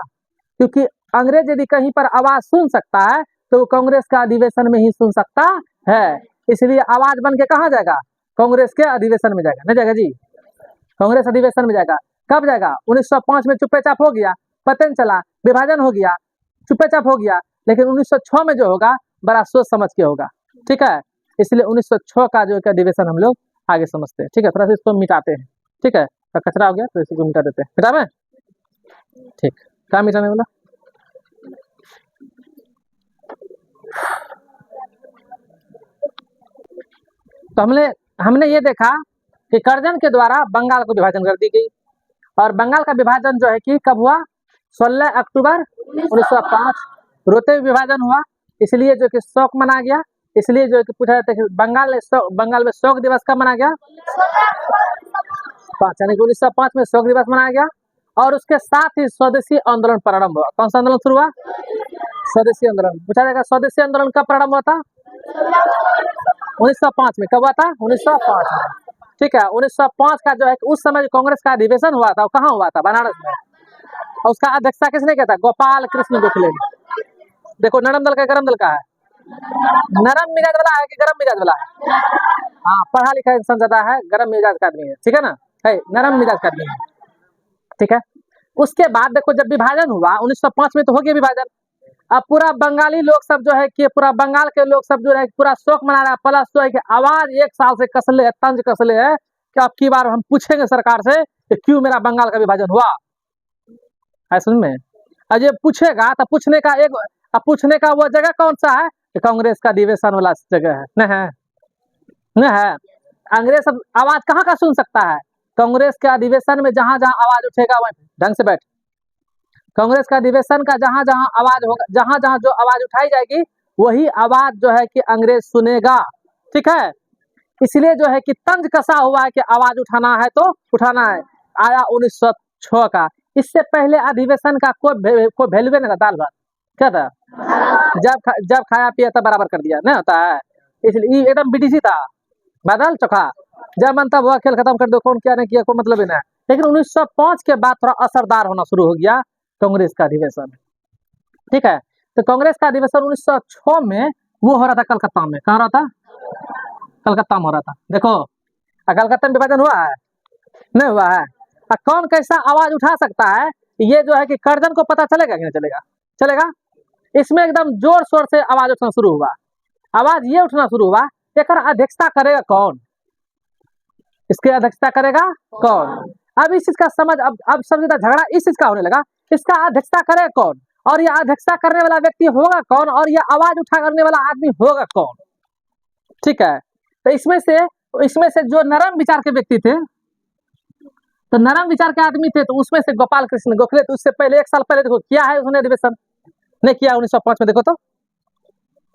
क्योंकि अंग्रेज यदि कहीं पर आवाज सुन सकता है तो कांग्रेस का अधिवेशन में ही सुन सकता है। इसलिए आवाज बन के कहाँ जाएगा? कांग्रेस के अधिवेशन में जाएगा। नहीं जाएगा जी? कांग्रेस अधिवेशन में जाएगा। कब जाएगा? 1905 में चुप्पे चाप हो गया, पता नहीं चला, विभाजन हो गया, चुप्पे चाप हो गया। लेकिन 1906 में जो होगा बड़ा सोच समझ के होगा। ठीक है, इसलिए 1906 का जो अधिवेशन हम लोग आगे समझते हैं। ठीक है, थोड़ा सा इसको मिटाते हैं। ठीक है, तो कचरा हो गया तो इसको मिटा देते हैं। मिटा में ठीक, क्या मिटाने वाला? तो हमने ये देखा कि कर्जन के द्वारा बंगाल को विभाजन कर दी गई, और बंगाल का विभाजन जो है कि कब हुआ? 16 अक्टूबर 1905 रोते हुए विभाजन हुआ। इसलिए जो कि शोक मना गया। इसलिए जो कि पूछा जाता है कि बंगाल में शोक दिवस कब मनाया गया? 5 यानी 1905 में शोक दिवस मनाया गया। और उसके साथ ही स्वदेशी आंदोलन प्रारंभ हुआ। कौन सा आंदोलन शुरू हुआ? स्वदेशी आंदोलन। पूछा जाएगा स्वदेशी आंदोलन कब प्रारंभ हुआ था? 1905 में। कब हुआ था? 1905 में। ठीक है, 1905 का जो है उस समय जो कांग्रेस का अधिवेशन हुआ था वो कहाँ हुआ था? बनारस में। और उसका अध्यक्षता किसने किया था? गोपाल कृष्ण गोखले ने। देखो, नरम दल का गरम दल का है? नरम मिजाज वाला है कि गरम मिजाज वाला है? हाँ, पढ़ा लिखा इंसान ज्यादा है, गरम मिजाज का आदमी है। ठीक है ना? है नरम मिजाज का आदमी है। ठीक है, उसके बाद देखो जब विभाजन हुआ 1905 में तो हो गया विभाजन। अब पूरा बंगाली लोग सब जो है कि पूरा बंगाल के लोग सब जो है पूरा शोक मना रहा है। प्लस जो है कि आवाज एक साल से कसले है, तंज कसले है कि अब की बार हम पूछेंगे सरकार से कि क्यों मेरा बंगाल का विभाजन हुआ है। सुन में अजय पूछेगा तो पूछने का वो जगह कौन सा है? कांग्रेस का अधिवेशन वाला जगह है। न है अंग्रेज सब आवाज कहाँ का सुन सकता है? कांग्रेस के अधिवेशन में जहां जहां आवाज उठेगा वहीं ढंग से बैठ। कांग्रेस का अधिवेशन का जहां जहां आवाज होगा, जहां जहां जो आवाज उठाई जाएगी वही आवाज जो है कि अंग्रेज सुनेगा। ठीक है, इसलिए जो है कि तंज कसा हुआ है कि आवाज उठाना है तो उठाना है। आया 1906 का। इससे पहले अधिवेशन का कोई वैल्यू नहीं था। दाल भात क्या था? जब खाया पिया तब बराबर कर दिया, नहीं होता है। इसलिए एकदम बीटीसी था, बादल चोखा। जब मन तब हुआ, खेल खत्म कर दो, कौन क्या नहीं किया कोई मतलब ही नहीं। लेकिन 1905 के बाद थोड़ा असरदार होना शुरू हो गया कांग्रेस का अधिवेशन। ठीक है, तो कांग्रेस का अधिवेशन 1906 में वो हो रहा था कलकत्ता में। कहाँ हो रहा था? कलकत्ता में हो रहा था। देखो, कलकत्ता में विभाजन हुआ है? नहीं हुआ है। कौन कैसा आवाज उठा सकता है, ये जो है कि कर्जन को पता चलेगा कि नहीं चलेगा? चलेगा। इसमें एकदम जोर शोर से आवाज उठना शुरू हुआ। आवाज ये उठना शुरू हुआ, एक अध्यक्षता करेगा कौन? इसकी अध्यक्षता करेगा कौन? अब इस चीज का समझ, अब सब ज्यादा झगड़ा इस चीज का होने लगा, इसका अध्यक्षता करेगा कौन, और यह अध्यक्षता करने वाला व्यक्ति होगा कौन, और यह आवाज उठा करने वाला आदमी होगा कौन? ठीक है, तो इसमें से जो नरम विचार के व्यक्ति थे, तो नरम विचार के आदमी थे, तो उसमें से गोपाल कृष्ण गोखले, तो उससे पहले 1 साल पहले देखो किया है उसने अधिवेशन, नहीं किया 1905 में। देखो तो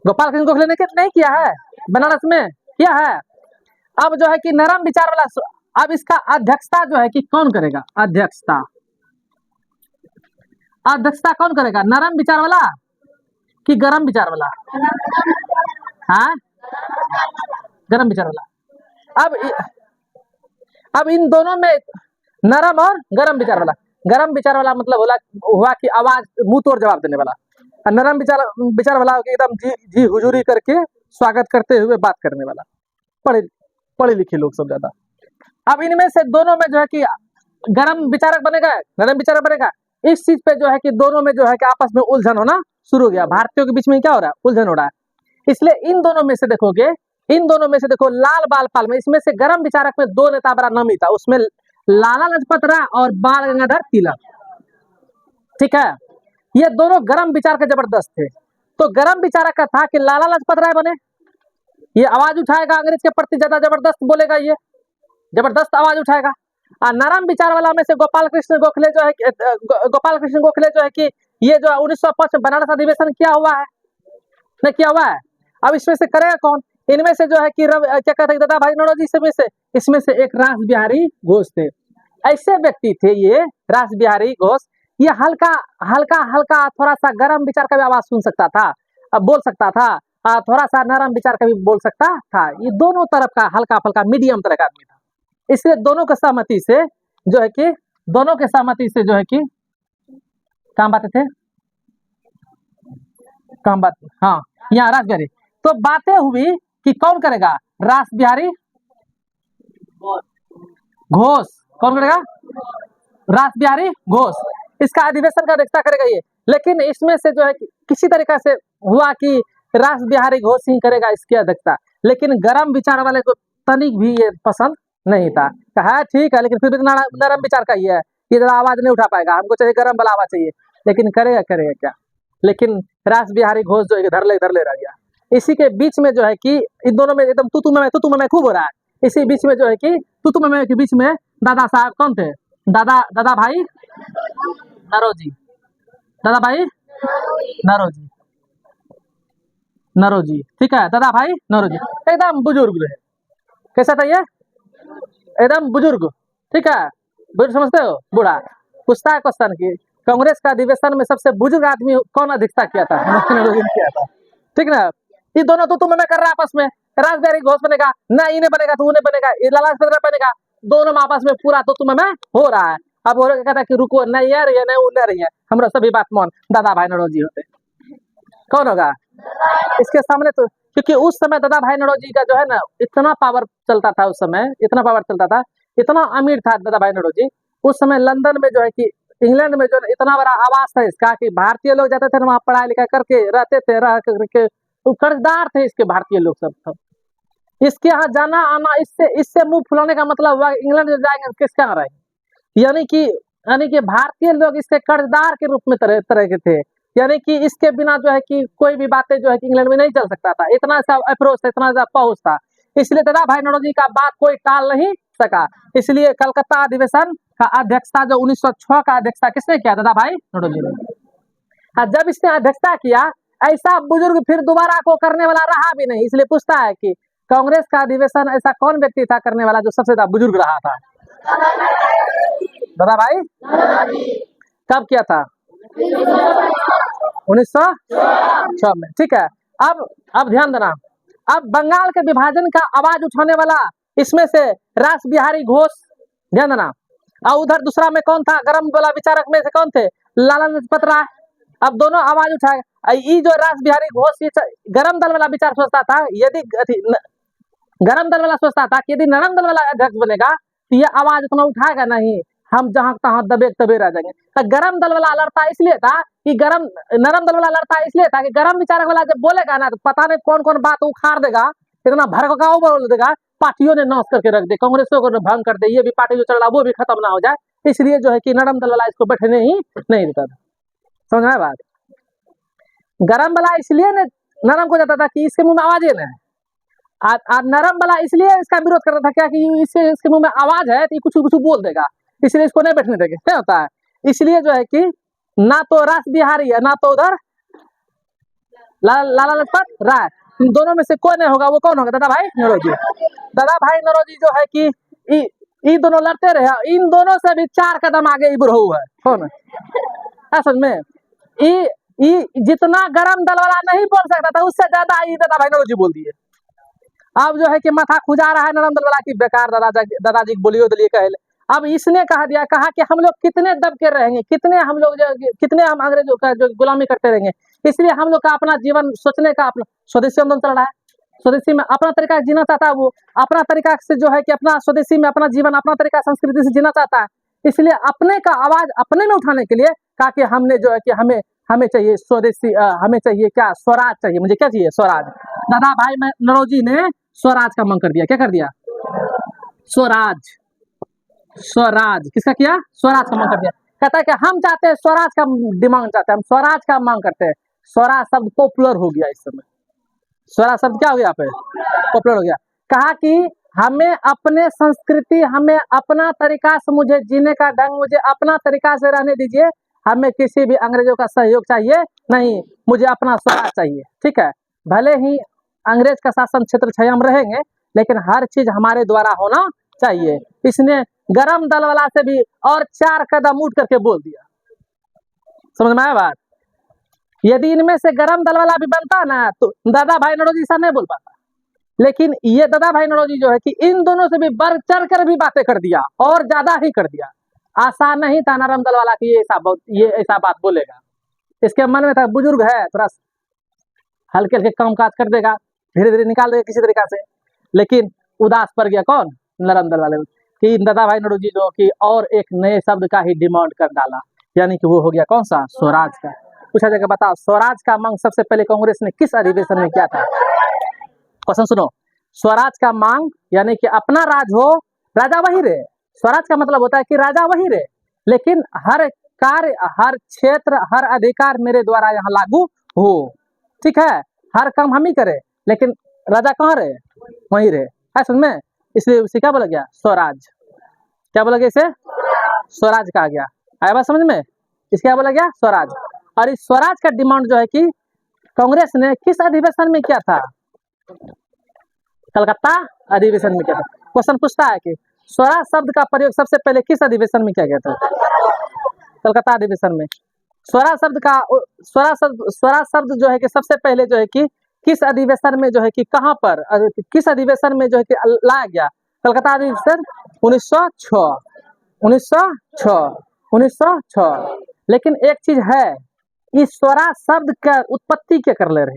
गोपाल कृष्ण गोखले ने नहीं किया है, बनारस में किया है। अब जो है कि नरम विचार वाला, अब इसका अध्यक्षता जो है कि कौन करेगा? अध्यक्षता कौन करेगा? नरम विचार वाला कि गरम विचार वाला? हाँ, गरम विचार वाला। अब इन दोनों में नरम और गरम विचार वाला, गरम विचार वाला मतलब हुआ कि आवाज मुंह तोड़ जवाब देने वाला, और नरम विचार वाला एकदम जी हुजूरी करके स्वागत करते हुए बात करने वाला, पढ़े लिखे लोग सब ज्यादा। अब इनमें से दोनों में जो है कि गरम विचारक बनेगा, नरम विचारक बनेगा। इस चीज पे जो है कि दोनों में जो है कि आपस में उलझन होना शुरू हो गया। भारतीयों के बीच में क्या हो रहा है? उलझन हो रहा है। इसलिए इन दोनों में से देखोगे, देखो लाल बाल पाल में, इसमें से गरम विचारक में 2 नेता बड़ा नामी था, उसमें लाला लाजपत राय और बाल गंगाधर तिलक। ठीक है, ये दोनों गरम विचार के जबरदस्त थे। तो गरम विचारक का था कि लाला लाजपत राय बने, ये आवाज उठाएगा अंग्रेज के प्रति, ज्यादा जबरदस्त बोलेगा, ये जबरदस्त आवाज उठाएगा। और नरम विचार वाला में से गोपाल कृष्ण गोखले जो है कि ये जो 1905 में बनारस अधिवेशन किया हुआ है, नहीं किया हुआ है। अब इसमें से करेगा कौन? इनमें से जो है कि क्या कहते हैं, दादा भाई नौरोजी इसमें से एक रास बिहारी घोष थे। ऐसे व्यक्ति थे ये रास बिहारी घोष, ये हल्का हल्का थोड़ा सा गरम विचार का भी आवाज सुन सकता था, अब बोल सकता था, थोड़ा सा नरम विचार का भी बोल सकता था। ये दोनों तरफ का हल्का फल्का मीडियम तरह का आदमी था। इसलिए दोनों के सहमति से जो है कि काम बातें थे, काम बात, हाँ, यहाँ रास बिहारी। तो बातें हुई कि कौन करेगा? रास बिहारी घोष। कौन करेगा? रास बिहारी घोष। इसका अधिवेशन का अध्यक्षता करेगा ये। लेकिन इसमें से जो है कि किसी तरीका से हुआ कि रास बिहारी घोष ही करेगा इसकी अध्यक्षता। लेकिन गरम विचार वाले को तनिक भी ये पसंद नहीं था। कहा ठीक है, लेकिन फिर भी नरम विचार का ही है, ये जरा आवाज नहीं उठा पाएगा, हमको चाहिए गरम वाला आवाज चाहिए। लेकिन करेगा क्या? लेकिन रास बिहारी घोष जो है धर ले रह गया। इसी के बीच में जो है कि इन दोनों में एकदम तू मैं खूब हो रहा है। इसी बीच में जो है कि तू मैं के बीच में दादा साहब कौन थे? दादा भाई नौरोजी, दादा भाई नौरोजी। ठीक है, दादा भाई नौरोजी एकदम बुजुर्ग रहे। कैसा था ये? एकदम बुजुर्ग। ठीक है, बुजुर्ग समझते हो? बूढ़ा। पूछता है क्वेश्चन की कांग्रेस का अधिवेशन में सबसे बुजुर्ग आदमी कौन अध्यक्षता किया था? नौरोजी ने किया था। ठीक ना, ये दोनों तो मैं कर रहा आपस में, रास बिहारी घोष बनेगा ना, इन्हें बनेगा तो उन्हें बनेगा, ये लाला लाजपत राय बनेगा, दोनों में आपस में पूरा तो मैं हो रहा है। अब वो कहता कि रुको, नहीं यार ये नहीं उन्हें रही है, हमरा सभी बात मान दादा भाई नौरोजी होते। कौन होगा इसके सामने? तो क्योंकि उस समय दादा भाई नौरोजी का जो है ना इतना पावर चलता था, उस समय इतना पावर चलता था, इतना अमीर था दादा भाई नौरोजी। उस समय लंदन में जो है कि इंग्लैंड में जो इतना बड़ा आवाज था इसका कि भारतीय लोग जाते थे वहां पढ़ाई लिखाई करके रहते थे, रह करके तो कर्जदार थे इसके भारतीय लोग सब। इसके यहाँ जाना आना, इससे मुंह फुलाने का मतलब हुआ इंग्लैंड में जाएंगे किसके यहाँ रहेंगे। यानी कि भारतीय लोग इसके कर्जदार के रूप में तरह के थे। यानी कि इसके बिना जो है कि कोई भी बातें जो है कि इंग्लैंड में नहीं चल सकता था, इतना सा अप्रोच था, इतना सा पहुंच था। इसलिए दादा भाई नौरोजी का बात कोई टाल नहीं सका। इसलिए कलकत्ता अधिवेशन का अध्यक्षता जो 1906 का अध्यक्षता किसने किया? दादा भाई नौरोजी ने। जब इसने अध्यक्षता किया, ऐसा बुजुर्ग फिर दोबारा को करने वाला रहा भी नहीं। इसलिए पूछता है कि कांग्रेस का अधिवेशन ऐसा कौन व्यक्ति था करने वाला जो सबसे ज्यादा बुजुर्ग रहा था? दादा भाई कब किया था? 1906 में। ठीक है, अब ध्यान देना, अब बंगाल के विभाजन का आवाज उठाने वाला इसमें से रास बिहारी घोष, ध्यान देना, और उधर दूसरा में कौन था, गरम वाला विचारक में से कौन थे, लाला लाजपत राय। अब दोनों आवाज उठाए, ये जो रास बिहारी घोष ये गरम दल वाला विचार सोचता था, यदि गरम दल वाला सोचता था कि यदि नरम दल वाला अध्यक्ष बनेगा तो ये आवाज इतना उठाएगा नहीं, हम जहां तहां दबे तबे रह जाएंगे। तो गरम दल वाला लड़ता इसलिए था कि नरम दल वाला लड़ता इसलिए था कि गरम विचारक वाला जब बोलेगा ना तो पता नहीं कौन कौन बात उखाड़ देगा, इतना भड़काऊ बोल देगा, पार्टियों ने नाश करके रख दे, कांग्रेसों को भंग कर दे, ये भी पार्टी जो चल रहा वो भी खत्म ना हो जाए, इसलिए जो है कि नरम दल वाला इसको बैठने ही नहीं देता था। समझ में बात? गरम वाला इसलिए नरम को जाता था कि इसके मुंह में आवाज है, नरम वाला इसलिए इसका विरोध करता था क्या कि इसके मुंह में आवाज है तो कुछ कुछ बोल देगा, इसलिए इसको नहीं बैठने देंगे। क्या होता है, इसलिए जो है कि ना तो रास बिहारी है ना तो उधर लाला लाजपत राय, इन दोनों में से कोई नहीं होगा, वो कौन होगा, दादा भाई नौरोजी। दादा भाई नौरोजी जो है कि ये दोनों लड़ते रहे, इन दोनों से भी 4 कदम आगे ये बुढ़ऊ है, कौन है समझ में, जितना गरम दल वाला नहीं बोल सकता था उससे ज्यादा ये दादा भाई नौरोजी बोल दिए। अब जो है कि माथा खुजा रहा है नरम दल वाला की बेकार दादाजी बोलियो दलिए कहले। अब इसने कहा कि हम लोग कितने दब के रहेंगे, कितने हम अंग्रेजों का जो गुलामी करते रहेंगे, इसलिए हम लोग का अपना जीवन सोचने का अपना स्वदेशी आंदोलन चल रहा है, स्वदेशी में अपना तरीका जीना चाहता है, वो अपना तरीका से जो है कि अपना स्वदेशी में अपना जीवन अपना तरीका संस्कृति से जीना चाहता है, इसलिए अपने का आवाज अपने में उठाने के लिए कहा कि हमने जो है कि हमें चाहिए स्वदेशी, हमें चाहिए क्या, स्वराज चाहिए, मुझे क्या चाहिए, स्वराज। दादा भाई नौरोजी ने स्वराज का मांग कर दिया, क्या कर दिया, स्वराज किसका किया, स्वराज का मांग कर दिया। कहता है कि हम चाहते हैं स्वराज का डिमांड चाहते हैं, हम स्वराज का मांग करते हैं। स्वराज शब्द पॉपुलर हो गया इस समय, स्वराज शब्द क्या हो गया, पे पॉपुलर हो गया। कहा कि हमें अपने संस्कृति, हमें अपना तरीका से, मुझे जीने का ढंग, मुझे अपना तरीका से रहने दीजिए, हमें किसी भी अंग्रेजों का सहयोग चाहिए नहीं, मुझे अपना स्वराज चाहिए। ठीक है, भले ही अंग्रेज का शासन क्षेत्र छाया हम रहेंगे, लेकिन हर चीज हमारे द्वारा होना चाहिए। इसने गरम दल वाला से भी और 4 कदम उठ करके बोल दिया। समझ में आया बात? यदि इनमें से गरम दल वाला भी बनता ना तो दादा भाई नौरोजी ऐसा नहीं बोल पाता, लेकिन ये दादा भाई नौरोजी जो है कि इन दोनों से भी बढ़ चढ़ कर भी बातें कर दिया और ज्यादा ही कर दिया। आसान नहीं था नरम दल वाला की ये ऐसा बात बोलेगा, इसके मन में था बुजुर्ग है, थोड़ा हल्के हल्के काम काज कर देगा, धीरे धीरे निकाल देगा किसी तरीका से, लेकिन उदास पड़ गया कौन, नरम दल वाले, कि दादा भाई नौरोजी जो कि और एक नए शब्द का ही डिमांड कर डाला, यानी कि वो हो गया कौन सा, स्वराज का। पूछा जाएगा बताओ स्वराज का मांग सबसे पहले कांग्रेस ने किस अधिवेशन में किया था? क्वेश्चन सुनो, स्वराज का मांग यानी कि अपना राज हो, राजा वही रहे, स्वराज का मतलब होता है कि राजा वही रहे, लेकिन हर कार्य, हर क्षेत्र, हर अधिकार मेरे द्वारा यहाँ लागू हो। ठीक है, हर काम हम ही करें, लेकिन राजा कहाँ रहे, वहीं रहे, है समझ में, इसलिए उसे क्या बोला गया, स्वराज। क्या बोला गया इसे, स्वराज कहा गया। आया बात समझ में, इसके क्या बोला गया, स्वराज। और इस स्वराज का डिमांड जो है कि कांग्रेस ने किस अधिवेशन में किया था, कलकत्ता अधिवेशन में किया था। क्वेश्चन पूछता है कि स्वराज शब्द का प्रयोग सबसे पहले किस अधिवेशन में किया गया था, कलकत्ता अधिवेशन में। स्वराज शब्द जो है कि सबसे पहले जो है कि किस अधिवेशन में जो है कि कहां पर, किस अधिवेशन में जो है कि लाया गया, कलकत्ता अधिवेशन 1906। लेकिन एक चीज है, इस स्वराज शब्द का उत्पत्ति क्या कर ले रहे,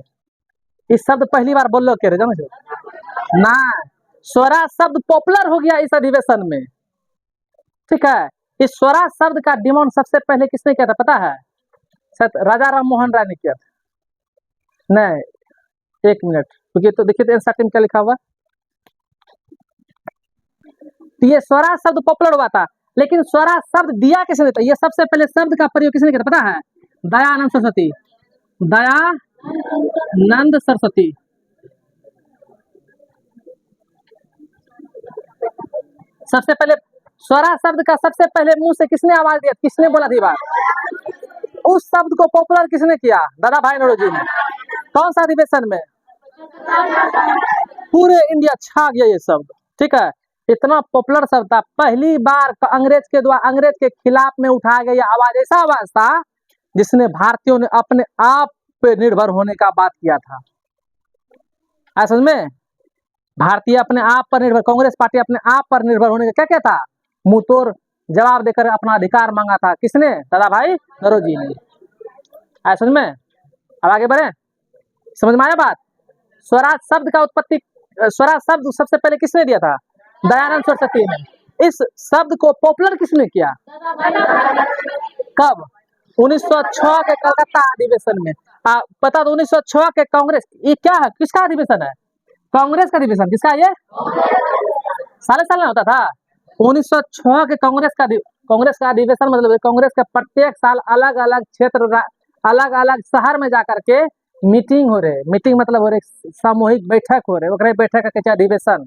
इस शब्द पहली बार बोल लो कह रहे जानो ना, स्वराज शब्द पॉपुलर हो गया इस अधिवेशन में। ठीक है, इस स्वराज शब्द का डिमांड सबसे पहले किसने किया था पता है, शायद राजा राम मोहन राय ने किया था। नहीं, एक मिनट, क्योंकि तो देखिए एनसीईआरटी में क्या लिखा हुआ, तो ये स्वराज शब्द पॉपुलर हुआ था, लेकिन स्वराज शब्द दिया किसने था, ये सबसे पहले शब्द का प्रयोग किसने किया था पता है, दयानंद सरस्वती, दयानंद सरस्वती। सबसे पहले स्वराज शब्द का सबसे पहले मुंह से किसने आवाज दिया, किसने बोला थी बात, उस शब्द को पॉपुलर किसने किया, दादा भाई नौरोजी ने। कौन सा अधिवेशन में, पूरे इंडिया छा गया ये शब्द। ठीक है, इतना पॉपुलर शब्द था, पहली बार अंग्रेज के खिलाफ में उठाया गया आवाज, ऐसा आवाज था जिसने भारतीयों ने अपने आप पे निर्भर होने का बात किया था। समझ में, भारतीय अपने आप पर निर्भर, कांग्रेस पार्टी अपने आप पर निर्भर होने का क्या क्या था, मुंह तोड़ जवाब देकर अपना अधिकार मांगा था। किसने? दादा भाई नौरोजी ने। आया समझ में? अब आगे बढ़े, समझ में आया बात? स्वराज शब्द का उत्पत्ति, स्वराज शब्द सबसे पहले किसने दिया था? दयानंद सरस्वती ने। इस शब्द को पॉपुलर किसने किया? कब? 1906 के कलकत्ता अधिवेशन में। पता तो 1906 के कांग्रेस, ये क्या है, किसका अधिवेशन है? कांग्रेस का अधिवेशन। किसका? ये साले साल में होता था। 1906 के कांग्रेस का अधिवेशन मतलब कांग्रेस का प्रत्येक साल अलग अलग क्षेत्र, अलग अलग शहर में जाकर के मीटिंग हो रहे। मीटिंग मतलब हो रहे सामूहिक बैठक हो रहे, ओकरे बैठक का कहते अधिवेशन।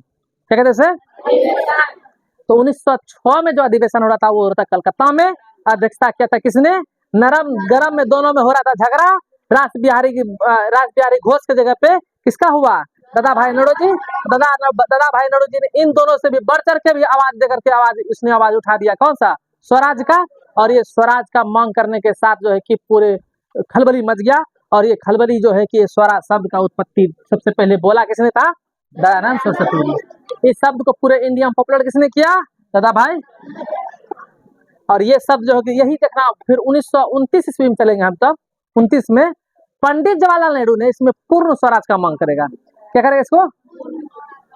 क्या कहते हैं? तो 1906 में जो अधिवेशन हो रहा था वो हो रहा था कलकत्ता में। अध्यक्षता किया था किसने? नरम गरम में दोनों में हो रहा था झगड़ा। रास बिहारी घोष की जगह पे किसका हुआ? दादा भाई नौरोजी। दादा भाई नौरोजी ने इन दोनों से भी बढ़ चढ़ के भी आवाज देकर के उसने आवाज उठा दिया। कौन सा? स्वराज का। और ये स्वराज का मांग करने के साथ जो है कि पूरे खलबली मच गया। और ये खलबली जो है कि स्वराज शब्द का उत्पत्ति सबसे पहले बोला किसने था? दयानंद सरस्वती ने। इस शब्द को पूरे इंडिया में पॉपुलर किसने किया? दादा भाई। और ये शब्द जो है कि यही देखना, फिर 1929 ईस्वी में चलेंगे हम, तब 29 में पंडित जवाहरलाल नेहरू ने इसमें पूर्ण स्वराज का मांग करेगा। क्या करेगा इसको?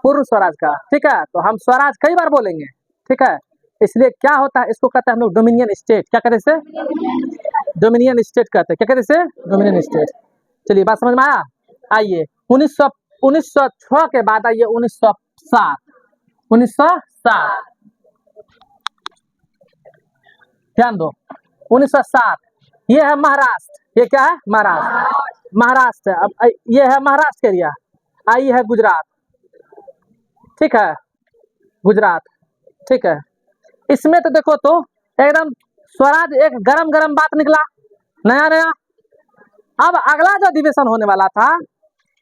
पूर्ण स्वराज का। ठीक है, तो हम स्वराज कई बार बोलेंगे। ठीक है, इसलिए क्या होता है, इसको कहते हैं हम लोग डोमिनियन स्टेट। क्या कहते हैं इसे? डोमिनियन स्टेट कहते हैं। क्या कहते हैं इसे? Dominion state. चलिए बात समझ में आया? आइए 1906 के बाद आइए 1907। 1907 ध्यान दो। 1907 ये है महाराष्ट्र। ये क्या है? महाराष्ट्र है। अब ये है महाराष्ट्र एरिया। आई है गुजरात। ठीक है, गुजरात। ठीक है, इसमें तो देखो तो एकदम स्वराज एक गरम गरम बात निकला, नया नया। अब अगला जो अधिवेशन होने वाला था,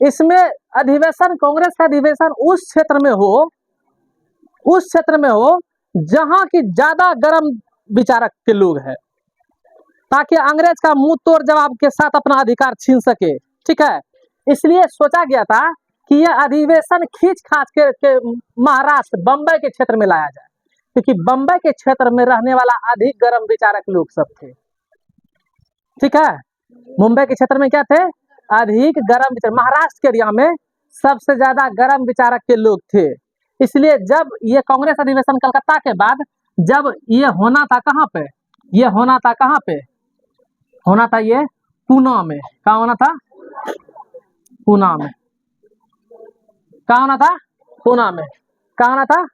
इसमें अधिवेशन, कांग्रेस का अधिवेशन उस क्षेत्र में हो जहां की ज्यादा गरम विचारक के लोग हैं, ताकि अंग्रेज का मुंह तोड़ जवाब के साथ अपना अधिकार छीन सके। ठीक है, इसलिए सोचा गया था कि यह अधिवेशन खींच खाच के महाराष्ट्र, बंबई के क्षेत्र में लाया जाए, क्योंकि बंबई के क्षेत्र में रहने वाला अधिक गरम विचारक लोग सब थे। ठीक है, मुंबई के क्षेत्र में क्या थे? अधिक गरम विचारक। महाराष्ट्र के एरिया में सबसे ज्यादा गरम विचारक के लोग थे। इसलिए जब ये कांग्रेस अधिवेशन कलकत्ता के बाद जब ये होना था, कहाँ पे ये होना था? कहाँ पे होना था? ये पूना में। कहाँ होना था? पूना में। कहाँ होना था? पूना में। कहाँ होना था?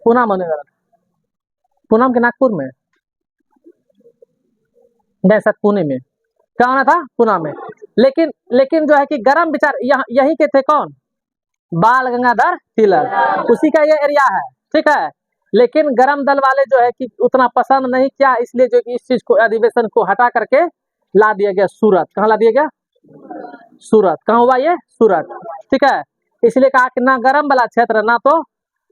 पूना में होने वाला था। पूना के नागपुर में, जैसा पुणे में। कहाँ होना था? पूना में। लेकिन जो है कि गरम विचार यही के थे। कौन? बाल गंगाधर तिलक, उसी का ये एरिया है। ठीक है, लेकिन गरम दल वाले जो है कि उतना पसंद नहीं किया, इसलिए जो कि इस चीज को, अधिवेशन को हटा करके ला दिया गया सूरत। कहाँ ला दिया गया? सूरत। कहाँ हुआ ये? सूरत। ठीक है, इसलिए कहा कि ना गरम वाला क्षेत्र ना तो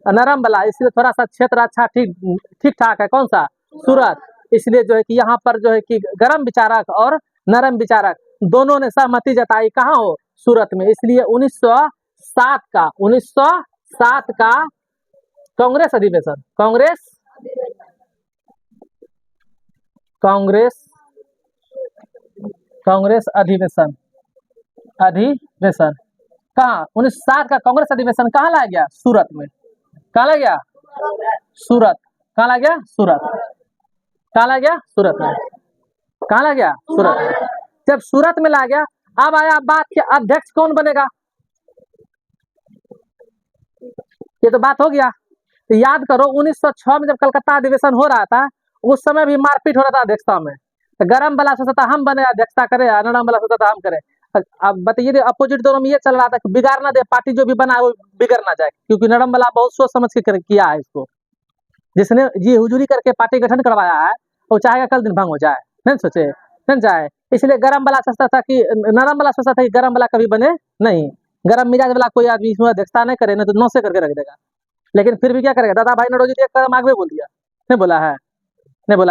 नरम वाला, इसलिए थोड़ा सा क्षेत्र अच्छा ठीक ठाक है। कौन सा? सूरत। इसलिए जो है कि यहाँ पर जो है कि गरम विचारक और नरम विचारक दोनों ने सहमति जताई। कहाँ हो? सूरत में। इसलिए 1907 का कांग्रेस अधिवेशन, कांग्रेस अधिवेशन कहाँ? 1907 का कांग्रेस अधिवेशन कहाँ लाया गया? सूरत में। कहाँ लाया गया? सूरत। कहाँ लाया गया? सूरत। कहाँ लाया गया? सूरत में। कहाँ लाया गया? सूरत में। जब सूरत में लाया गया, अब आया बात कि अध्यक्ष कौन बनेगा। ये तो बात हो गया। तो याद करो 1906 में जब कलकत्ता अधिवेशन हो रहा था, उस समय भी मारपीट हो रहा था अध्यक्षता में। तो गरम वाला सोचता था हम बने अध्यक्षता करे, नरम वाला सोचता था हम करे। अब बताइए, अपोजिट दोनों में ये चल रहा था कि बिगाड़ ना दे, पार्टी जो भी बना वो बिगड़ ना जाए, क्योंकि नरम वाला बहुत सोच समझ के किया है इसको। जिसने जी हुजूरी करके पार्टी गठन करवाया है वो चाहेगा कल दिन भंग हो जाए, नहीं सोचे नहीं जाए। इसलिए गरम वाला सोचता था कि नरम वाला सोचता था कि गरम वाला कभी बने नहीं, गरम मिजाज वाला कोई आदमी इसमें अध्यक्षता नहीं करे, नहीं तो 9 से करके रख देगा। लेकिन फिर भी क्या करेगा, दादा भाई नौरोजी ने एक कदम आगे बोल दिया, नहीं बोला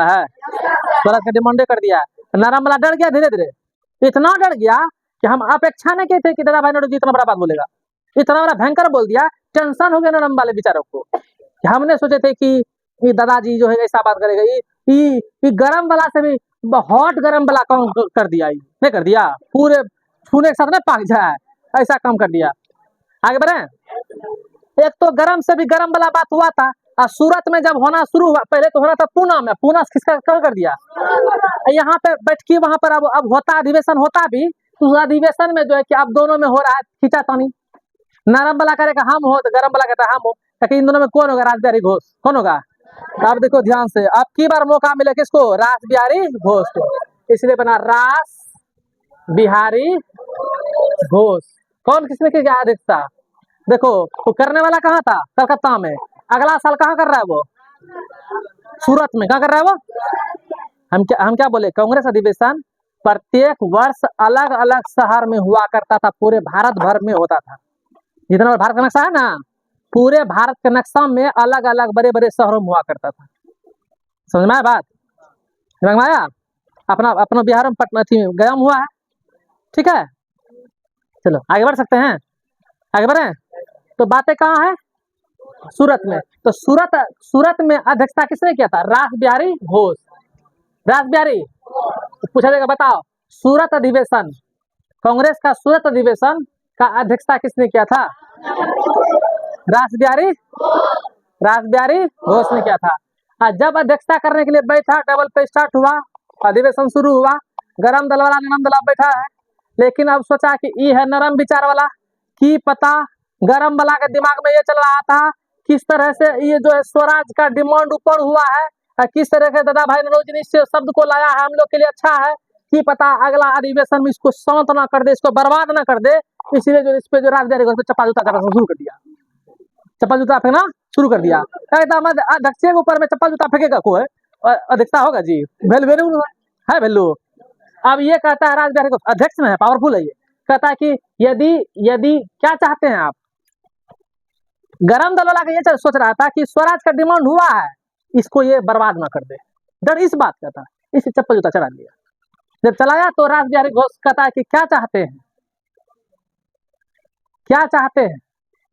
है स्वराज का डिमांडे कर दिया। नरम वाला डर गया, धीरे धीरे इतना डर गया कि हम अपेक्षा नहीं किए थे कि दादा भाई नौरोजी इतना बड़ा बात बोलेगा। इतना बड़ा भयंकर बोल दिया टेंशन हो गया नरम वाले बेचारों को। हमने सोचे थे कि ये दादाजी जो है ऐसा बात करेगा, ये गरम वाला से भी हॉट गरम वाला काम कर दिया, नहीं कर दिया, पूरे छूने के साथ ना पाक जाए, ऐसा काम कर दिया। आगे बढ़े। एक तो गरम से भी गरम वाला बात हुआ था, और सूरत में जब होना शुरू हुआ, पहले तो होना था पूना में, पूना किसका क्या कर दिया, यहाँ पे बैठकी वहां पर अब होता अधिवेशन होता भी, तो उस अधिवेशन में जो है कि अब दोनों में हो रहा है खींचातानी। नरम वाला करेगा हम हो, तो गरम वाला कहता है हम हो, ताकि इन दोनों में कौन होगा रास बिहारी घोष, कौन होगा। अब देखो ध्यान से, अब की बार मौका मिले किसको, रास बिहारी घोष को, इसलिए बना रास बिहारी घोष। कौन किसने किया अध्यक्षता, देखो तो करने वाला कहाँ था, कलकत्ता में, अगला साल कहाँ कर रहा है वो, सूरत में। कहाँ कर रहा है वो, हम क्या बोले, कांग्रेस अधिवेशन प्रत्येक वर्ष अलग अलग शहर में हुआ करता था, पूरे भारत भर में होता था। जितना भारत का नक्शा है ना, पूरे भारत के नक्शा में अलग अलग बड़े बड़े शहरों में हुआ करता था। समझ में आया बात, समझ में आया। अपना बिहार में पटना थी गया हुआ है, ठीक है। चलो आगे बढ़ सकते हैं, आगे बढ़े। तो बातें कहाँ है, सूरत में। तो सूरत में अध्यक्षता किसने किया था, रास बिहारी घोष। रास बिहारी पूछा जाएगा, बताओ सूरत अधिवेशन, कांग्रेस का सूरत अधिवेशन का अध्यक्षता किसने किया था, रास बिहारी घोष ने किया था। जब अध्यक्षता करने के लिए बैठा, टेबल पे स्टार्ट हुआ, अधिवेशन शुरू हुआ, गरम दल वाला नरम दल बैठा है, लेकिन अब सोचा कि ये है नरम विचार वाला, की पता गरम वाला के दिमाग में ये चल रहा था किस तरह से ये जो है स्वराज का डिमांड ऊपर हुआ है, किस तरह से दादा भाई नौरोजी ने इस शब्द को लाया है, हम लोग के लिए अच्छा है, कि पता अगला अधिवेशन में इसको शांत ना कर दे, इसको बर्बाद ना कर दे, इसलिए जो इस पे जो रास बिहारी घोष चप्पा जूता करना शुरू कर दिया, चप्पा जूता फेंकना शुरू कर दिया। एकदम अध्यक्ष के ऊपर में चप्पा जूता फेंकेगा कोई, अध्यक्षता होगा जी, वैल्यू है वैल्यू। अब ये कहता है रास बिहारी घोष अध्यक्ष में है, पावरफुल है, ये कहता है कि यदि क्या चाहते हैं आप, गरम दल वाला ये सोच रहा था कि स्वराज का डिमांड हुआ है, इसको ये बर्बाद ना कर दे, डर इस बात का था, इसे चप्पा जूता चला दिया। जब चलाया तो रास बिहारी घोष कहता है कि क्या चाहते हैं, क्या चाहते हैं,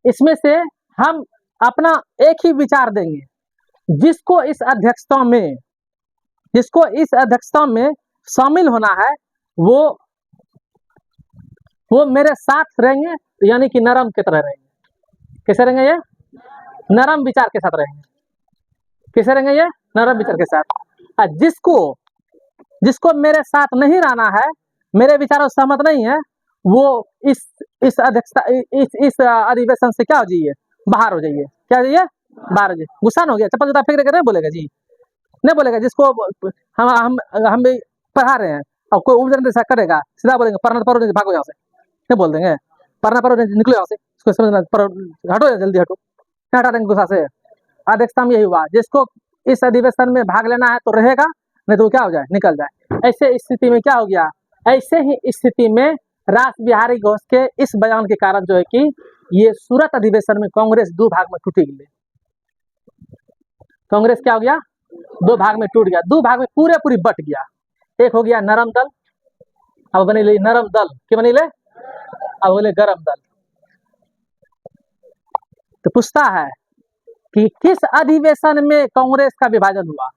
इसमें से हम अपना एक ही विचार देंगे, जिसको इस अध्यक्षता में शामिल होना है, वो मेरे साथ रहेंगे, यानी कि नरम की तरह रहेंगे। कैसे रहेंगे ये, नरम विचार के साथ रहेंगे। कैसे रहेंगे ये, नरम विचार के साथ। जिसको मेरे साथ नहीं रहना है, मेरे विचारों से सहमत नहीं है, वो इस अधिवेशन से क्या हो जाइए, बाहर हो जाइए। क्या जाइए, बाहर हो जाइए। गुस्सा न हो गया, चप्पल जूता फेंक देकर नहीं बोलेगा जी, नहीं बोलेगा। जिसको हम भी पढ़ा रहे हैं और कोई उल्टा ऐसा करेगा, सीधा बोलेंगे पढ़ना पढ़ो नहीं, भागो यहाँ से, नहीं बोल देंगे पढ़ना पढ़ो नहीं, निकलो यहाँ से, इसको समझना, हटो जल्दी हटो, नहीं हटा देंगे गुस्सा से। अध्यक्षता में यही हुआ, जिसको इस अधिवेशन में भाग लेना है तो रहेगा, नहीं तो क्या हो जाए, निकल जाए। ऐसे स्थिति में क्या हो गया, ऐसे ही स्थिति में रास बिहारी घोष के इस बयान के कारण जो है कि ये सूरत अधिवेशन में कांग्रेस दो भाग में टूटी गई। कांग्रेस क्या हो गया, दो भाग में टूट गया, दो भाग में पूरी बट गया। एक हो गया नरम दल, अब बने ले नरम दल, क्या बने ले, अब बोले गरम दल। तो पूछता है कि किस अधिवेशन में कांग्रेस का विभाजन हुआ,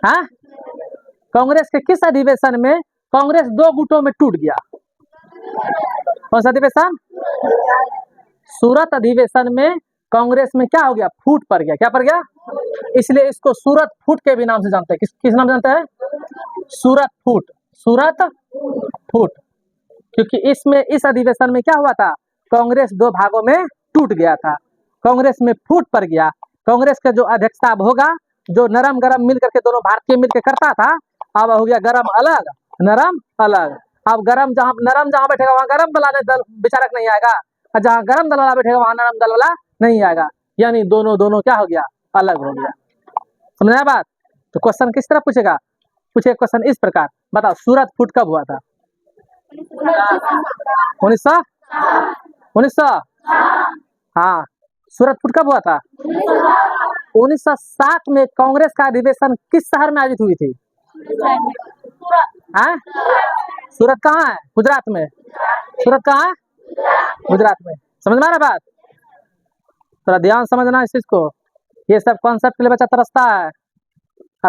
हाँ, कांग्रेस के किस अधिवेशन में कांग्रेस दो गुटों में टूट गया। कौन सा अधिवेशन, सूरत अधिवेशन में कांग्रेस में क्या हो गया, फूट पड़ गया। क्या पड़ गया, इसलिए इसको सूरत फूट के भी नाम से जानते हैं। किस नाम जानते हैं, सूरत फूट, सूरत फूट। क्योंकि इस अधिवेशन में क्या हुआ था, कांग्रेस दो भागों में टूट गया था, कांग्रेस में फूट पड़ गया। कांग्रेस का जो अध्यक्षता अब होगा, जो नरम गरम मिल करके दोनों भारतीय मिलकर करता था, अब हो गया गरम अलग नरम अलग। अब नरम जहां बैठेगा वहां गरम दल दल विचारक नहीं आएगा, और जहां गरम दल वाला बैठेगा वहां नरम दल वाला नहीं आएगा, यानी दोनों क्या हो गया, अलग हो गया। समझा बात। तो क्वेश्चन किस तरह पूछेगा, पूछे क्वेश्चन इस प्रकार, बताओ सूरत फूट कब हुआ था, 1900। हाँ, सूरत फूट कब हुआ था, 1907 में। कांग्रेस का अधिवेशन किस शहर में आयोजित हुई थी, हाँ, सूरत कहाँ है, गुजरात में। सूरत कहाँ है, गुजरात में। समझ में आ रहा बात। थोड़ा ध्यान समझना इस चीज को। ये सब कॉन्सेप्ट के लिए बच्चा तरसता है।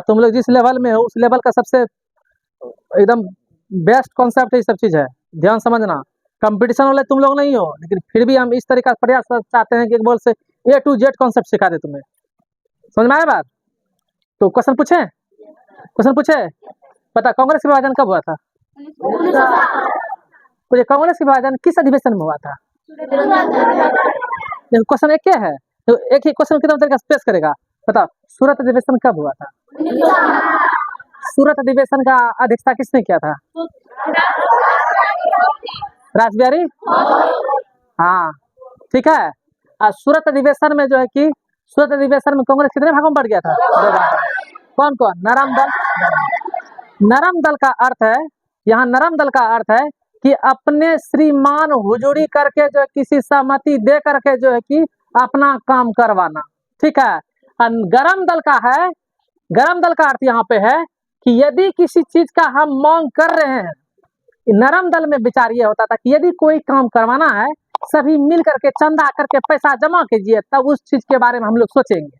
तुम लोग जिस लेवल में हो उस लेवल का सबसे एकदम बेस्ट कॉन्सेप्ट ये सब चीज है, ध्यान समझना। कंपटीशन वाले तुम लोग नहीं हो, लेकिन फिर भी हम इस तरीका से प्रयास चाहते हैं कि एक बोल से A to Z कॉन्सेप्ट सिखा दे तुम्हें। समझ में आया बात? तो क्वेश्चन पूछे पता कांग्रेस का विभाजन कब हुआ था? मुझे कांग्रेस का विभाजन किस अधिवेशन में हुआ था? क्वेश्चन एक क्या है, तो एक ही क्वेश्चन कितना तरीका से पेश करेगा। बताओ सूरत अधिवेशन कब हुआ था? सूरत अधिवेशन का अध्यक्षता किसने किया था? रासबिहारी। हाँ ठीक है। सूरत अधिवेशन में जो है कि सूरत अधिवेशन में कांग्रेस कितने भागों में बढ़ गया था? कौन कौन? नरम दल। नरम दल का अर्थ है, यहाँ नरम दल का अर्थ है कि अपने श्रीमान हुजूरी करके जो है किसी सहमति दे करके जो है कि अपना काम करवाना। ठीक है। गरम दल का है, गरम दल का अर्थ यहाँ पे है कि यदि किसी चीज का हम मांग कर रहे हैं, नरम दल में विचार ये होता था कि यदि कोई काम करवाना है सभी मिल करके चंदा करके पैसा जमा कीजिए, तब उस चीज के बारे में हम लोग सोचेंगे,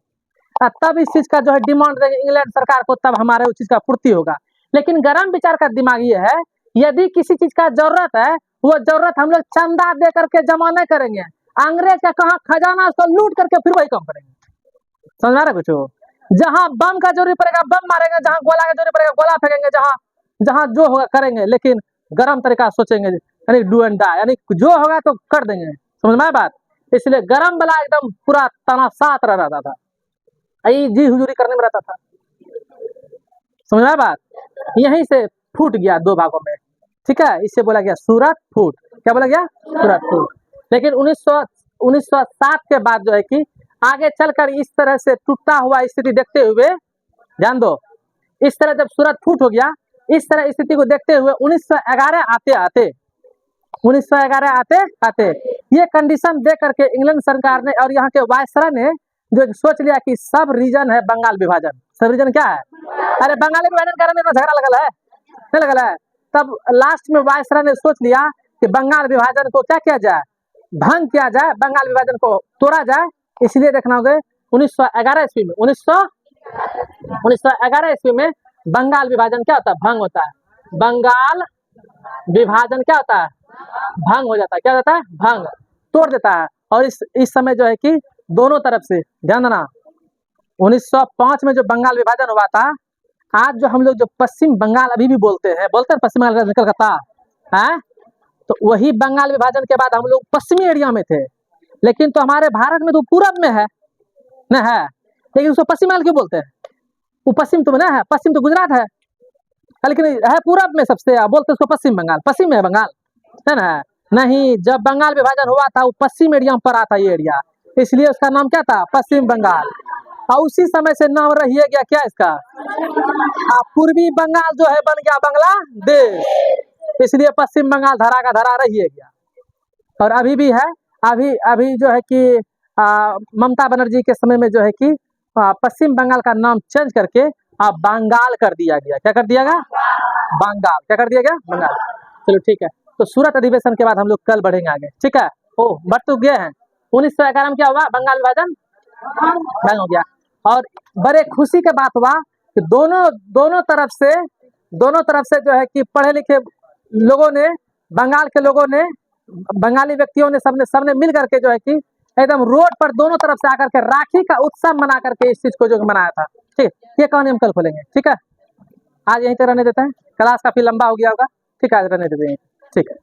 तब इस चीज का जो है डिमांड देंगे इंग्लैंड सरकार को, तब हमारे उस चीज का पूर्ति होगा। लेकिन गरम विचार का दिमाग ये है, यदि किसी चीज का जरूरत है, वो जरूरत हम लोग चंदा दे करके जमा नहीं करेंगे, अंग्रेज का कहाँ खजाना उसको लूट करके फिर वही काम करेंगे। समझ आ रहा कुछ? जहाँ बम का जरूरी पड़ेगा बम मारेंगे, जहाँ गोला का जरूरी पड़ेगा गोला फेंकेंगे, जहाँ जहाँ जो होगा करेंगे, लेकिन गरम तरीका सोचेंगे, यानी डू एंड डाई, यानी जो होगा तो कर देंगे। समझ में आया बात? इसलिए गरम वाला एकदम पूरा तनासात रहता था, जी हुजूरी करने में रहता था। समझ में आया बात? यहीं से फूट गया दो भागों में। ठीक है, इससे बोला गया सूरत फूट। क्या बोला गया? सूरत फूट। लेकिन 1907 के बाद जो है कि आगे चलकर इस तरह से टूटता हुआ स्थिति देखते हुए, ध्यान दो, इस तरह जब सूरत फूट हो गया, इस तरह स्थिति को देखते हुए 1911 आते आते ये कंडीशन दे करके इंग्लैंड सरकार ने और यहाँ के वायसराय ने जो सोच लिया कि सब रीजन है बंगाल विभाजन। सब रीजन क्या है? अरे बंगाली विभाजन कारण इतना झगड़ा लगल है, नहीं लगल है? तब लास्ट में वायसराय ने सोच लिया कि बंगाल विभाजन को क्या किया जाए, भंग किया जाए, बंगाल विभाजन को तोड़ा जाए। इसलिए देखना होगा 1911 ईस्वी में 1911 ईस्वी में बंगाल विभाजन क्या होता है? भंग होता है। बंगाल विभाजन क्या होता है? भंग हो जाता है। क्या होता है? भंग, तोड़ देता है। और इस समय जो है कि दोनों तरफ से, ध्यान देना, 1905 में जो बंगाल विभाजन हुआ था, आज जो हम लोग जो पश्चिम बंगाल अभी भी बोलते हैं पश्चिम बंगाल कलकत्ता है, तो वही बंगाल विभाजन के बाद हम लोग पश्चिमी एरिया में थे। लेकिन तो हमारे भारत में तो पूरब में है न है, लेकिन उसको पश्चिम बंगाल क्यों बोलते हैं? वो पश्चिम तो ना है, पश्चिम तो गुजरात है, लेकिन है पूरब में सबसे, बोलते उसको पश्चिम बंगाल। पश्चिम में है बंगाल, है ना? नहीं, जब बंगाल विभाजन हुआ था वो पश्चिम एरिया में पड़ा था ये एरिया, इसलिए उसका नाम क्या था? पश्चिम बंगाल। और उसी समय से नाम रह गया क्या इसका? पूर्वी बंगाल जो है बन गया बांग्लादेश, इसलिए पश्चिम बंगाल धरा का धरा रह गया। और अभी भी है, अभी जो है कि ममता बनर्जी के समय में जो है कि पश्चिम बंगाल का नाम चेंज करके बंगाल कर दिया गया। क्या कर दिया गया? बंगाल। क्या कर दिया गया? बंगाल। चलो ठीक है, तो सूरत अधिवेशन के बाद हम लोग कल बढ़ेंगे आगे। ठीक है, बढ़ तो गए हैं। 1911 में क्या हुआ? बंगाल विभाजन भंग हो गया। और बड़े खुशी के बात हुआ कि दोनों तरफ से जो है कि पढ़े लिखे लोगों ने, बंगाल के लोगों ने, बंगाली व्यक्तियों ने, सबने मिल करके जो है कि एकदम रोड पर दोनों तरफ से आकर के राखी का उत्सव मना करके इस चीज को जो मनाया था। ठीक, ये कहानी हम कल खोलेंगे। ठीक है, आज यहीं तक रहने देते हैं, क्लास काफी लंबा हो गया होगा। ठीक है, आज रहने देते हैं। ठीक है,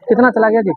कितना चला गया जी?